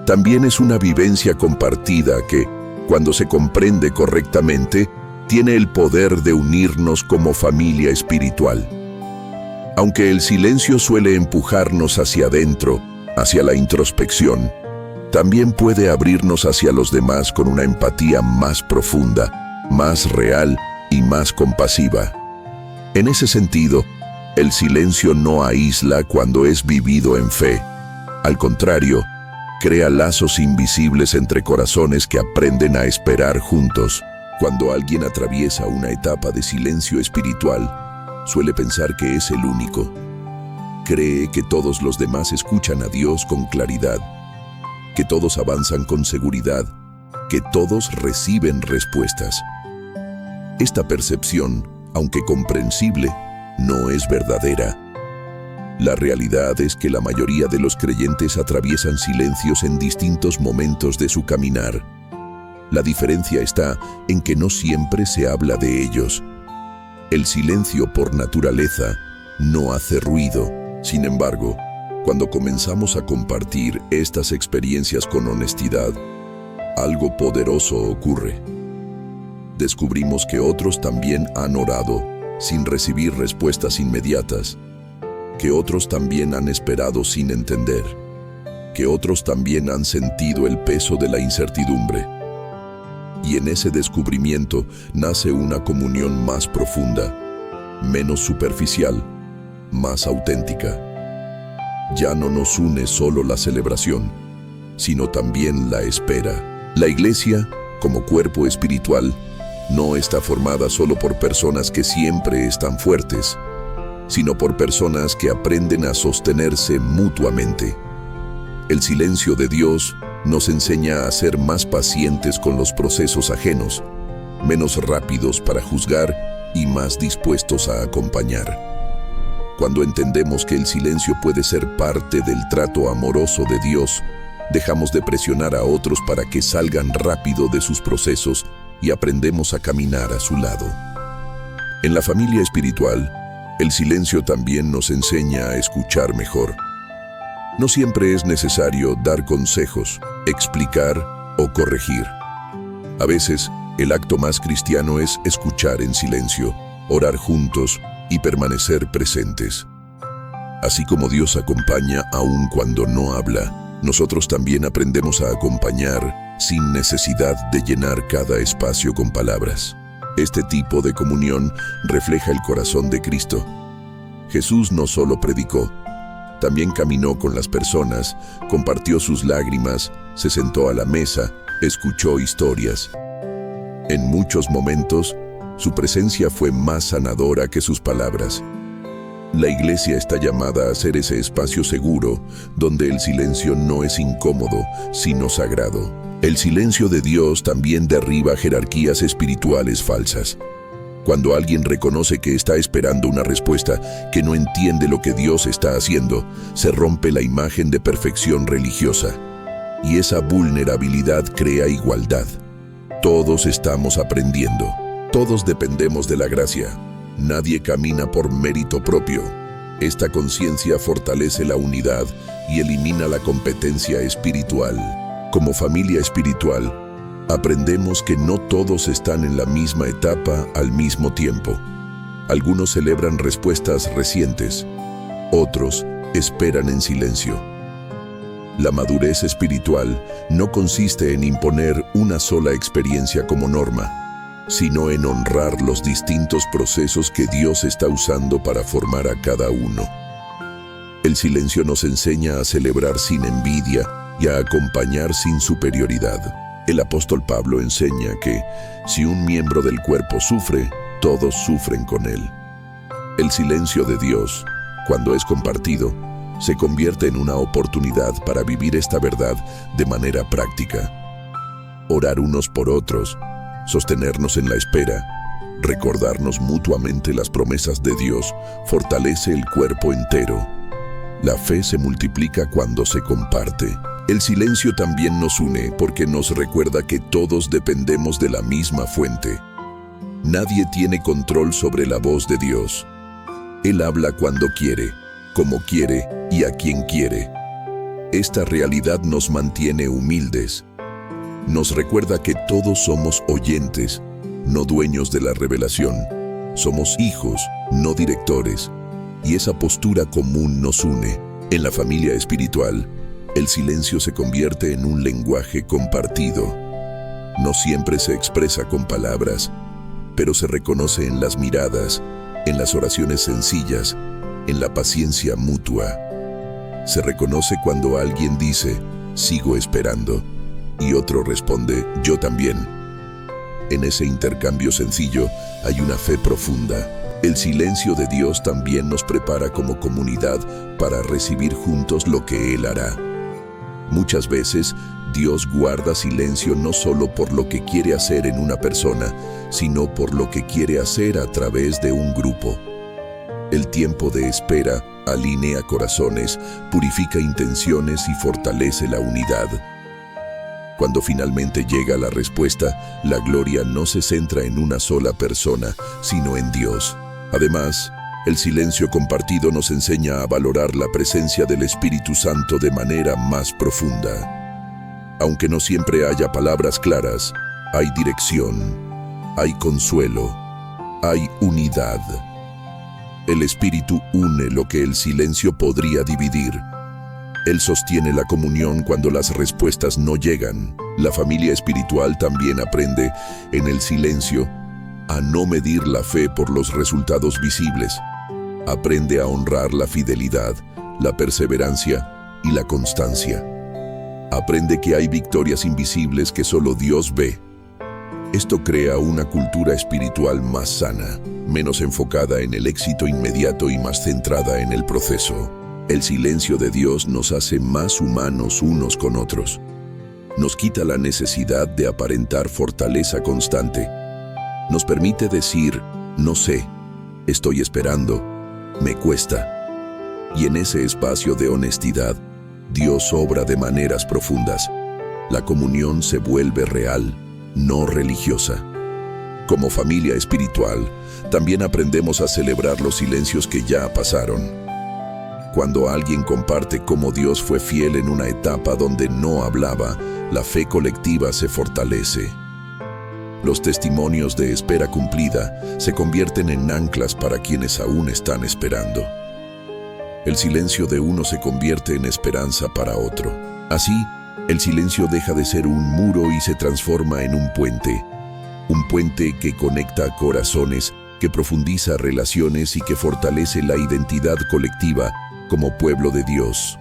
también es una vivencia compartida que, cuando se comprende correctamente, tiene el poder de unirnos como familia espiritual. Aunque el silencio suele empujarnos hacia adentro, hacia la introspección, también puede abrirnos hacia los demás con una empatía más profunda, más real y más compasiva. En ese sentido, el silencio no aísla cuando es vivido en fe. Al contrario, crea lazos invisibles entre corazones que aprenden a esperar juntos. Cuando alguien atraviesa una etapa de silencio espiritual, suele pensar que es el único. Cree que todos los demás escuchan a Dios con claridad, que todos avanzan con seguridad, que todos reciben respuestas. Esta percepción, aunque comprensible, no es verdadera. La realidad es que la mayoría de los creyentes atraviesan silencios en distintos momentos de su caminar. La diferencia está en que no siempre se habla de ellos. El silencio por naturaleza no hace ruido. Sin embargo, cuando comenzamos a compartir estas experiencias con honestidad, algo poderoso ocurre. Descubrimos que otros también han orado sin recibir respuestas inmediatas, que otros también han esperado sin entender, que otros también han sentido el peso de la incertidumbre. Y en ese descubrimiento nace una comunión más profunda, menos superficial, más auténtica. Ya no nos une solo la celebración, sino también la espera. La Iglesia, como cuerpo espiritual, no está formada solo por personas que siempre están fuertes, sino por personas que aprenden a sostenerse mutuamente. El silencio de Dios nos enseña a ser más pacientes con los procesos ajenos, menos rápidos para juzgar y más dispuestos a acompañar. Cuando entendemos que el silencio puede ser parte del trato amoroso de Dios, dejamos de presionar a otros para que salgan rápido de sus procesos y aprendemos a caminar a su lado. En la familia espiritual, el silencio también nos enseña a escuchar mejor. No siempre es necesario dar consejos, explicar o corregir. A veces, el acto más cristiano es escuchar en silencio, orar juntos y permanecer presentes. Así como Dios acompaña aun cuando no habla, Nosotros también aprendemos a acompañar sin necesidad de llenar cada espacio con palabras. Este tipo de comunión refleja el corazón de Cristo. Jesús no solo predicó, también caminó con las personas, compartió sus lágrimas, se sentó a la mesa, escuchó historias. En muchos momentos, su presencia fue más sanadora que sus palabras. La iglesia está llamada a ser ese espacio seguro, donde el silencio no es incómodo, sino sagrado. El silencio de Dios también derriba jerarquías espirituales falsas. Cuando alguien reconoce que está esperando una respuesta, que no entiende lo que Dios está haciendo, se rompe la imagen de perfección religiosa. Y esa vulnerabilidad crea igualdad. Todos estamos aprendiendo. Todos dependemos de la gracia. Nadie camina por mérito propio. Esta conciencia fortalece la unidad y elimina la competencia espiritual. Como familia espiritual, aprendemos que no todos están en la misma etapa al mismo tiempo. Algunos celebran respuestas recientes, otros esperan en silencio. La madurez espiritual no consiste en imponer una sola experiencia como norma, sino en honrar los distintos procesos que Dios está usando para formar a cada uno. El silencio nos enseña a celebrar sin envidia y a acompañar sin superioridad. El apóstol Pablo enseña que, si un miembro del cuerpo sufre, todos sufren con él. El silencio de Dios, cuando es compartido, se convierte en una oportunidad para vivir esta verdad de manera práctica. Orar unos por otros, sostenernos en la espera, recordarnos mutuamente las promesas de Dios, fortalece el cuerpo entero. La fe se multiplica cuando se comparte. El silencio también nos une porque nos recuerda que todos dependemos de la misma fuente. Nadie tiene control sobre la voz de Dios. Él habla cuando quiere, como quiere y a quien quiere. Esta realidad nos mantiene humildes. Nos recuerda que todos somos oyentes, no dueños de la revelación. Somos hijos, no directores. Y esa postura común nos une. En la familia espiritual, el silencio se convierte en un lenguaje compartido. No siempre se expresa con palabras, pero se reconoce en las miradas, en las oraciones sencillas, en la paciencia mutua. Se reconoce cuando alguien dice, sigo esperando, y otro responde, yo también. En ese intercambio sencillo hay una fe profunda. El silencio de Dios también nos prepara como comunidad para recibir juntos lo que Él hará. Muchas veces, Dios guarda silencio no solo por lo que quiere hacer en una persona, sino por lo que quiere hacer a través de un grupo. El tiempo de espera alinea corazones, purifica intenciones y fortalece la unidad. Cuando finalmente llega la respuesta, la gloria no se centra en una sola persona, sino en Dios. Además, el silencio compartido nos enseña a valorar la presencia del Espíritu Santo de manera más profunda. Aunque no siempre haya palabras claras, hay dirección, hay consuelo, hay unidad. El Espíritu une lo que el silencio podría dividir. Él sostiene la comunión cuando las respuestas no llegan. La familia espiritual también aprende, en el silencio, a no medir la fe por los resultados visibles. Aprende a honrar la fidelidad, la perseverancia y la constancia. Aprende que hay victorias invisibles que solo Dios ve. Esto crea una cultura espiritual más sana, menos enfocada en el éxito inmediato y más centrada en el proceso. El silencio de Dios nos hace más humanos unos con otros. Nos quita la necesidad de aparentar fortaleza constante. Nos permite decir, no sé, estoy esperando, me cuesta. Y en ese espacio de honestidad, Dios obra de maneras profundas. La comunión se vuelve real, no religiosa. Como familia espiritual, también aprendemos a celebrar los silencios que ya pasaron. Cuando alguien comparte cómo Dios fue fiel en una etapa donde no hablaba, la fe colectiva se fortalece. Los testimonios de espera cumplida se convierten en anclas para quienes aún están esperando. El silencio de uno se convierte en esperanza para otro. Así, el silencio deja de ser un muro y se transforma en un puente que conecta corazones, que profundiza relaciones y que fortalece la identidad colectiva como pueblo de Dios.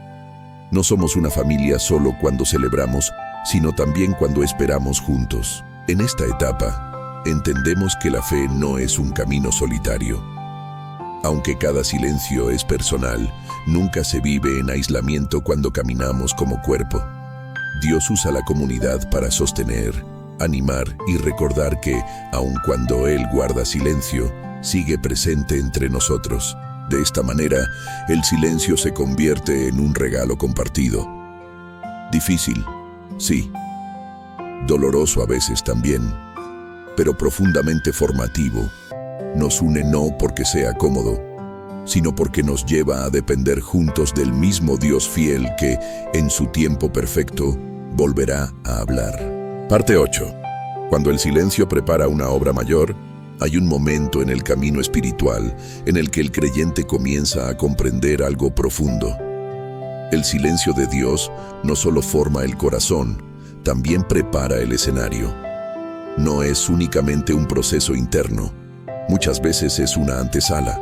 No somos una familia solo cuando celebramos, sino también cuando esperamos juntos. En esta etapa, entendemos que la fe no es un camino solitario. Aunque cada silencio es personal, nunca se vive en aislamiento cuando caminamos como cuerpo. Dios usa la comunidad para sostener, animar y recordar que, aun cuando Él guarda silencio, sigue presente entre nosotros. De esta manera, el silencio se convierte en un regalo compartido. Difícil, sí. Doloroso a veces también, pero profundamente formativo. Nos une no porque sea cómodo, sino porque nos lleva a depender juntos del mismo Dios fiel que, en su tiempo perfecto, volverá a hablar. Parte 8. Cuando el silencio prepara una obra mayor, hay un momento en el camino espiritual en el que el creyente comienza a comprender algo profundo. El silencio de Dios no solo forma el corazón, también prepara el escenario. No es únicamente un proceso interno, muchas veces es una antesala,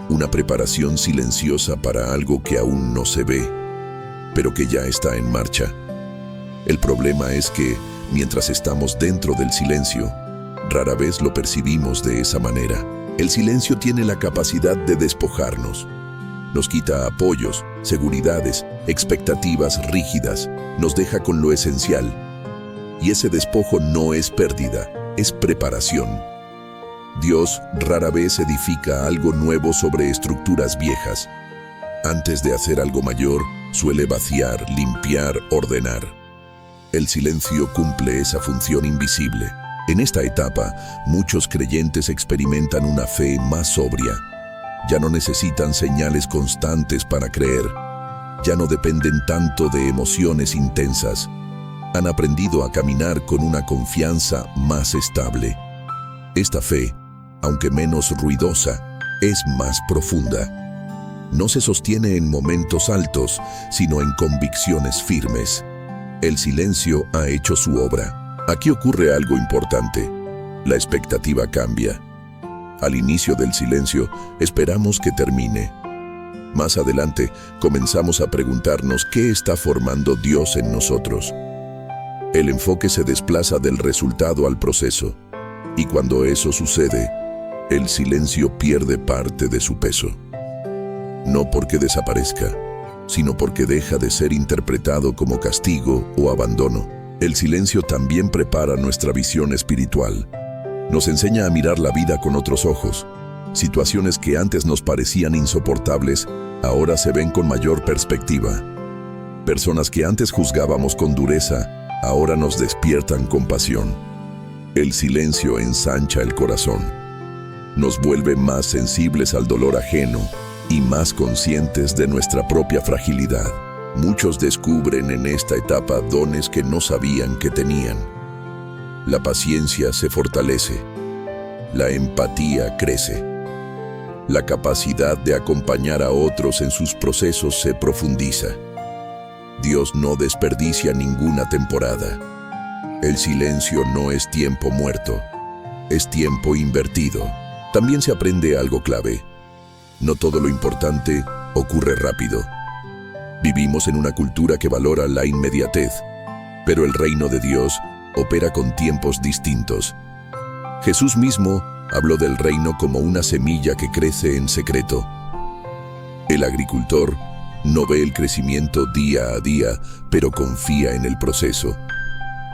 una preparación silenciosa para algo que aún no se ve, pero que ya está en marcha. El problema es que, mientras estamos dentro del silencio, rara vez lo percibimos de esa manera. El silencio tiene la capacidad de despojarnos. Nos quita apoyos, seguridades, expectativas rígidas, nos deja con lo esencial. Y ese despojo no es pérdida, es preparación. Dios rara vez edifica algo nuevo sobre estructuras viejas. Antes de hacer algo mayor, suele vaciar, limpiar, ordenar. El silencio cumple esa función invisible. En esta etapa, muchos creyentes experimentan una fe más sobria. Ya no necesitan señales constantes para creer. Ya no dependen tanto de emociones intensas. Han aprendido a caminar con una confianza más estable. Esta fe, aunque menos ruidosa, es más profunda. No se sostiene en momentos altos, sino en convicciones firmes. El silencio ha hecho su obra. Aquí ocurre algo importante. La expectativa cambia. Al inicio del silencio, esperamos que termine. Más adelante, comenzamos a preguntarnos qué está formando Dios en nosotros. El enfoque se desplaza del resultado al proceso. Y cuando eso sucede, el silencio pierde parte de su peso. No porque desaparezca, sino porque deja de ser interpretado como castigo o abandono. El silencio también prepara nuestra visión espiritual. Nos enseña a mirar la vida con otros ojos. Situaciones que antes nos parecían insoportables, ahora se ven con mayor perspectiva. Personas que antes juzgábamos con dureza, ahora nos despiertan compasión. El silencio ensancha el corazón. Nos vuelve más sensibles al dolor ajeno y más conscientes de nuestra propia fragilidad. Muchos descubren en esta etapa dones que no sabían que tenían. La paciencia se fortalece. La empatía crece. La capacidad de acompañar a otros en sus procesos se profundiza. Dios no desperdicia ninguna temporada. El silencio no es tiempo muerto, es tiempo invertido. También se aprende algo clave. No todo lo importante ocurre rápido. Vivimos en una cultura que valora la inmediatez, pero el reino de Dios opera con tiempos distintos. Jesús mismo habló del reino como una semilla que crece en secreto. El agricultor no ve el crecimiento día a día, pero confía en el proceso.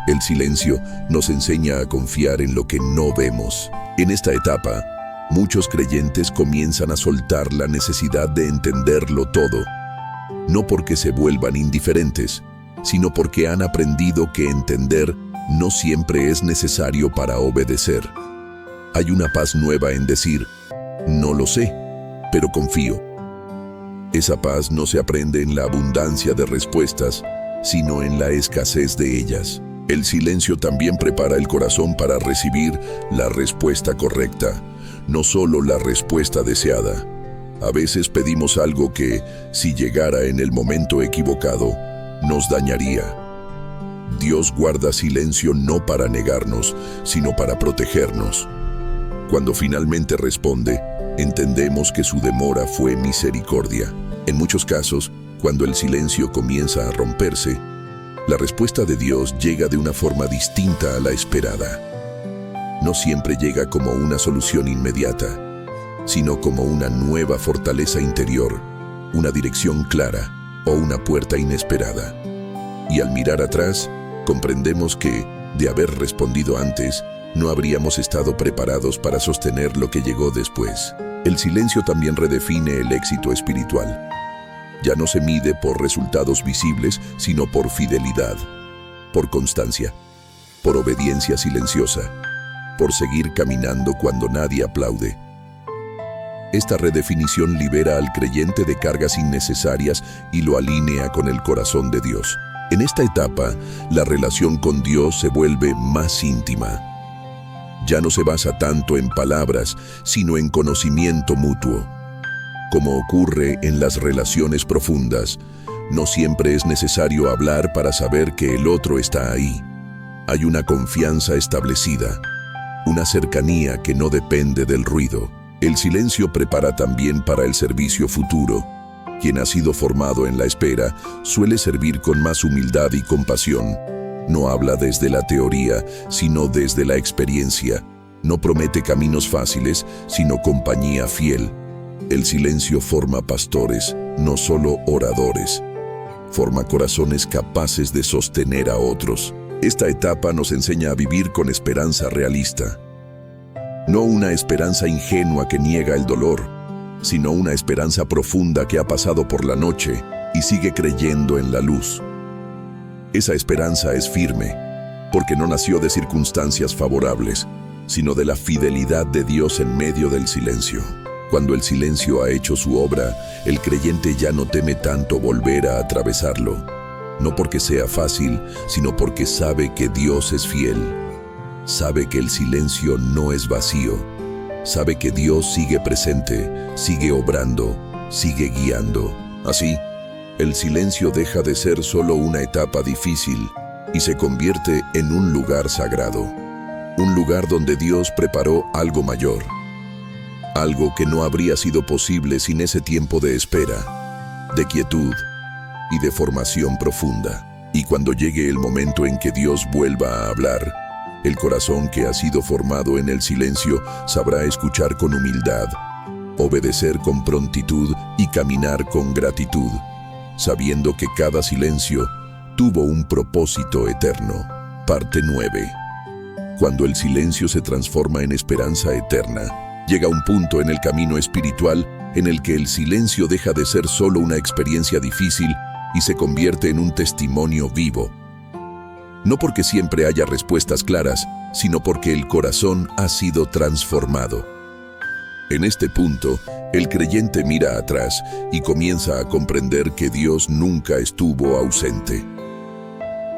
El silencio nos enseña a confiar en lo que no vemos. En esta etapa, muchos creyentes comienzan a soltar la necesidad de entenderlo todo. No porque se vuelvan indiferentes, sino porque han aprendido que entender no siempre es necesario para obedecer. Hay una paz nueva en decir, no lo sé, pero confío. Esa paz no se aprende en la abundancia de respuestas, sino en la escasez de ellas. El silencio también prepara el corazón para recibir la respuesta correcta, no solo la respuesta deseada. A veces pedimos algo que, si llegara en el momento equivocado, nos dañaría. Dios guarda silencio no para negarnos, sino para protegernos. Cuando finalmente responde, entendemos que su demora fue misericordia. En muchos casos, cuando el silencio comienza a romperse, la respuesta de Dios llega de una forma distinta a la esperada. No siempre llega como una solución inmediata, sino como una nueva fortaleza interior, una dirección clara o una puerta inesperada. Y al mirar atrás, comprendemos que, de haber respondido antes, no habríamos estado preparados para sostener lo que llegó después. El silencio también redefine el éxito espiritual. Ya no se mide por resultados visibles, sino por fidelidad, por constancia, por obediencia silenciosa, por seguir caminando cuando nadie aplaude. Esta redefinición libera al creyente de cargas innecesarias y lo alinea con el corazón de Dios. En esta etapa, la relación con Dios se vuelve más íntima. Ya no se basa tanto en palabras, sino en conocimiento mutuo. Como ocurre en las relaciones profundas, no siempre es necesario hablar para saber que el otro está ahí. Hay una confianza establecida, una cercanía que no depende del ruido. El silencio prepara también para el servicio futuro. Quien ha sido formado en la espera suele servir con más humildad y compasión. No habla desde la teoría, sino desde la experiencia. No promete caminos fáciles, sino compañía fiel. El silencio forma pastores, no solo oradores. Forma corazones capaces de sostener a otros. Esta etapa nos enseña a vivir con esperanza realista. No una esperanza ingenua que niega el dolor, sino una esperanza profunda que ha pasado por la noche y sigue creyendo en la luz. Esa esperanza es firme, porque no nació de circunstancias favorables, sino de la fidelidad de Dios en medio del silencio. Cuando el silencio ha hecho su obra, el creyente ya no teme tanto volver a atravesarlo. No porque sea fácil, sino porque sabe que Dios es fiel. Sabe que el silencio no es vacío. Sabe que Dios sigue presente, sigue obrando, sigue guiando. Así, el silencio deja de ser solo una etapa difícil y se convierte en un lugar sagrado. Un lugar donde Dios preparó algo mayor. Algo que no habría sido posible sin ese tiempo de espera, de quietud y de formación profunda. Y cuando llegue el momento en que Dios vuelva a hablar, el corazón que ha sido formado en el silencio sabrá escuchar con humildad, obedecer con prontitud y caminar con gratitud, sabiendo que cada silencio tuvo un propósito eterno. Parte 9. Cuando el silencio se transforma en esperanza eterna, llega un punto en el camino espiritual en el que el silencio deja de ser solo una experiencia difícil y se convierte en un testimonio vivo. No porque siempre haya respuestas claras, sino porque el corazón ha sido transformado. En este punto, el creyente mira atrás y comienza a comprender que Dios nunca estuvo ausente.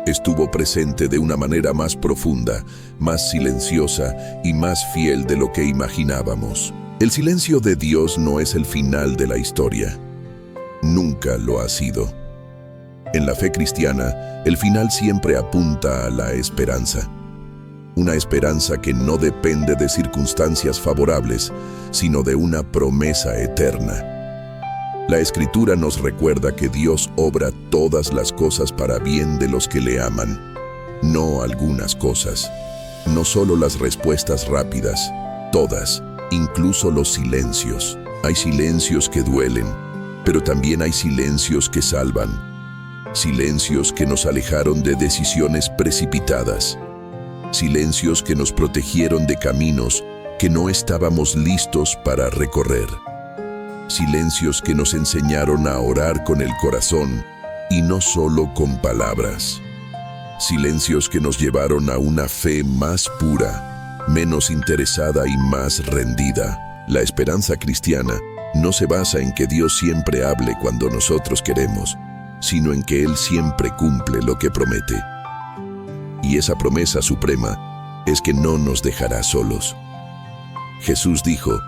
Estuvo presente de una manera más profunda, más silenciosa y más fiel de lo que imaginábamos. El silencio de Dios no es el final de la historia. Nunca lo ha sido. En la fe cristiana, el final siempre apunta a la esperanza. Una esperanza que no depende de circunstancias favorables, sino de una promesa eterna. La Escritura nos recuerda que Dios obra todas las cosas para bien de los que le aman, no algunas cosas. No solo las respuestas rápidas, todas, incluso los silencios. Hay silencios que duelen, pero también hay silencios que salvan. Silencios que nos alejaron de decisiones precipitadas. Silencios que nos protegieron de caminos que no estábamos listos para recorrer. Silencios que nos enseñaron a orar con el corazón y no solo con palabras. Silencios que nos llevaron a una fe más pura, menos interesada y más rendida. La esperanza cristiana no se basa en que Dios siempre hable cuando nosotros queremos, sino en que Él siempre cumple lo que promete. Y esa promesa suprema es que no nos dejará solos. Jesús dijo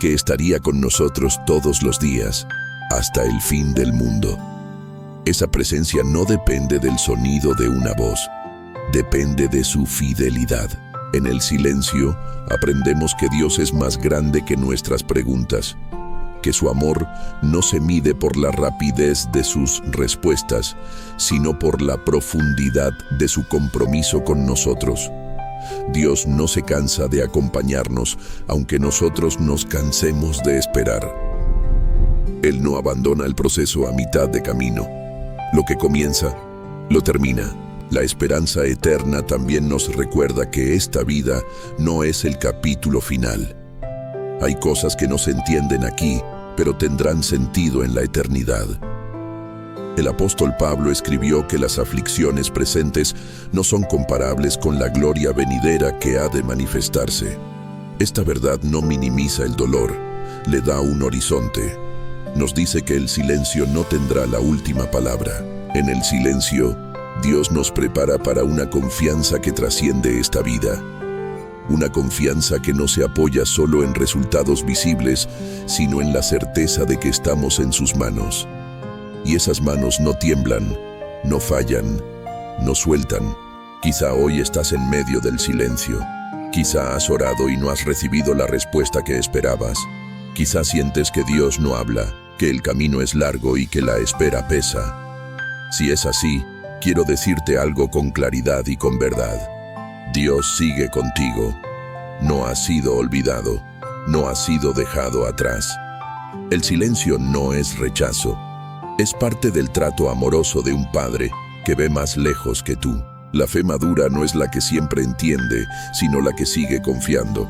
que estaría con nosotros todos los días, hasta el fin del mundo. Esa presencia no depende del sonido de una voz, depende de su fidelidad. En el silencio aprendemos que Dios es más grande que nuestras preguntas, que su amor no se mide por la rapidez de sus respuestas, sino por la profundidad de su compromiso con nosotros. Dios no se cansa de acompañarnos, aunque nosotros nos cansemos de esperar. Él no abandona el proceso a mitad de camino. Lo que comienza, lo termina. La esperanza eterna también nos recuerda que esta vida no es el capítulo final. Hay cosas que no se entienden aquí, pero tendrán sentido en la eternidad. El apóstol Pablo escribió que las aflicciones presentes no son comparables con la gloria venidera que ha de manifestarse. Esta verdad no minimiza el dolor, le da un horizonte. Nos dice que el silencio no tendrá la última palabra. En el silencio, Dios nos prepara para una confianza que trasciende esta vida. Una confianza que no se apoya solo en resultados visibles, sino en la certeza de que estamos en sus manos. Y esas manos no tiemblan, no fallan, no sueltan. Quizá hoy estás en medio del silencio. Quizá has orado y no has recibido la respuesta que esperabas. Quizá sientes que Dios no habla, que el camino es largo y que la espera pesa. Si es así, quiero decirte algo con claridad y con verdad. Dios sigue contigo. No has sido olvidado, no has sido dejado atrás. El silencio no es rechazo. Es parte del trato amoroso de un padre que ve más lejos que tú. La fe madura no es la que siempre entiende, sino la que sigue confiando.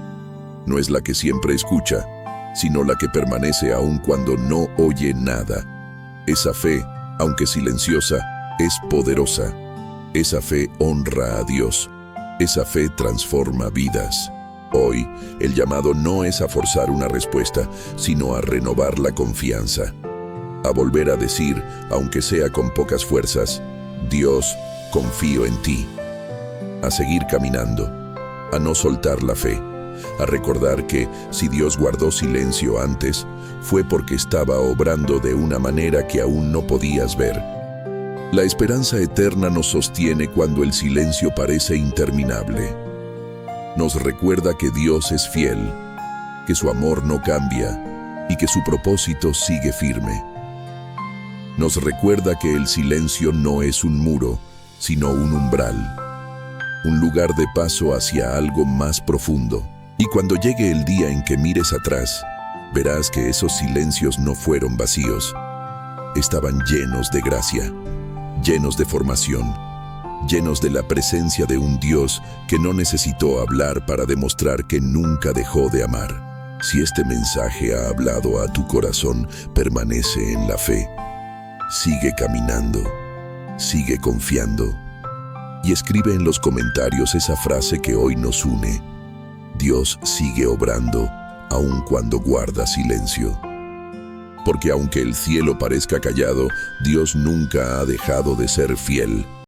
No es la que siempre escucha, sino la que permanece aun cuando no oye nada. Esa fe, aunque silenciosa, es poderosa. Esa fe honra a Dios. Esa fe transforma vidas. Hoy, el llamado no es a forzar una respuesta, sino a renovar la confianza. A volver a decir, aunque sea con pocas fuerzas, Dios, confío en ti. A seguir caminando, a no soltar la fe, a recordar que si Dios guardó silencio antes, fue porque estaba obrando de una manera que aún no podías ver. La esperanza eterna nos sostiene cuando el silencio parece interminable. Nos recuerda que Dios es fiel, que su amor no cambia y que su propósito sigue firme. Nos recuerda que el silencio no es un muro, sino un umbral, un lugar de paso hacia algo más profundo. Y cuando llegue el día en que mires atrás, verás que esos silencios no fueron vacíos. Estaban llenos de gracia, llenos de formación, llenos de la presencia de un Dios que no necesitó hablar para demostrar que nunca dejó de amar. Si este mensaje ha hablado a tu corazón, permanece en la fe. Sigue caminando, sigue confiando y escribe en los comentarios esa frase que hoy nos une. Dios sigue obrando, aun cuando guarda silencio. Porque aunque el cielo parezca callado, Dios nunca ha dejado de ser fiel.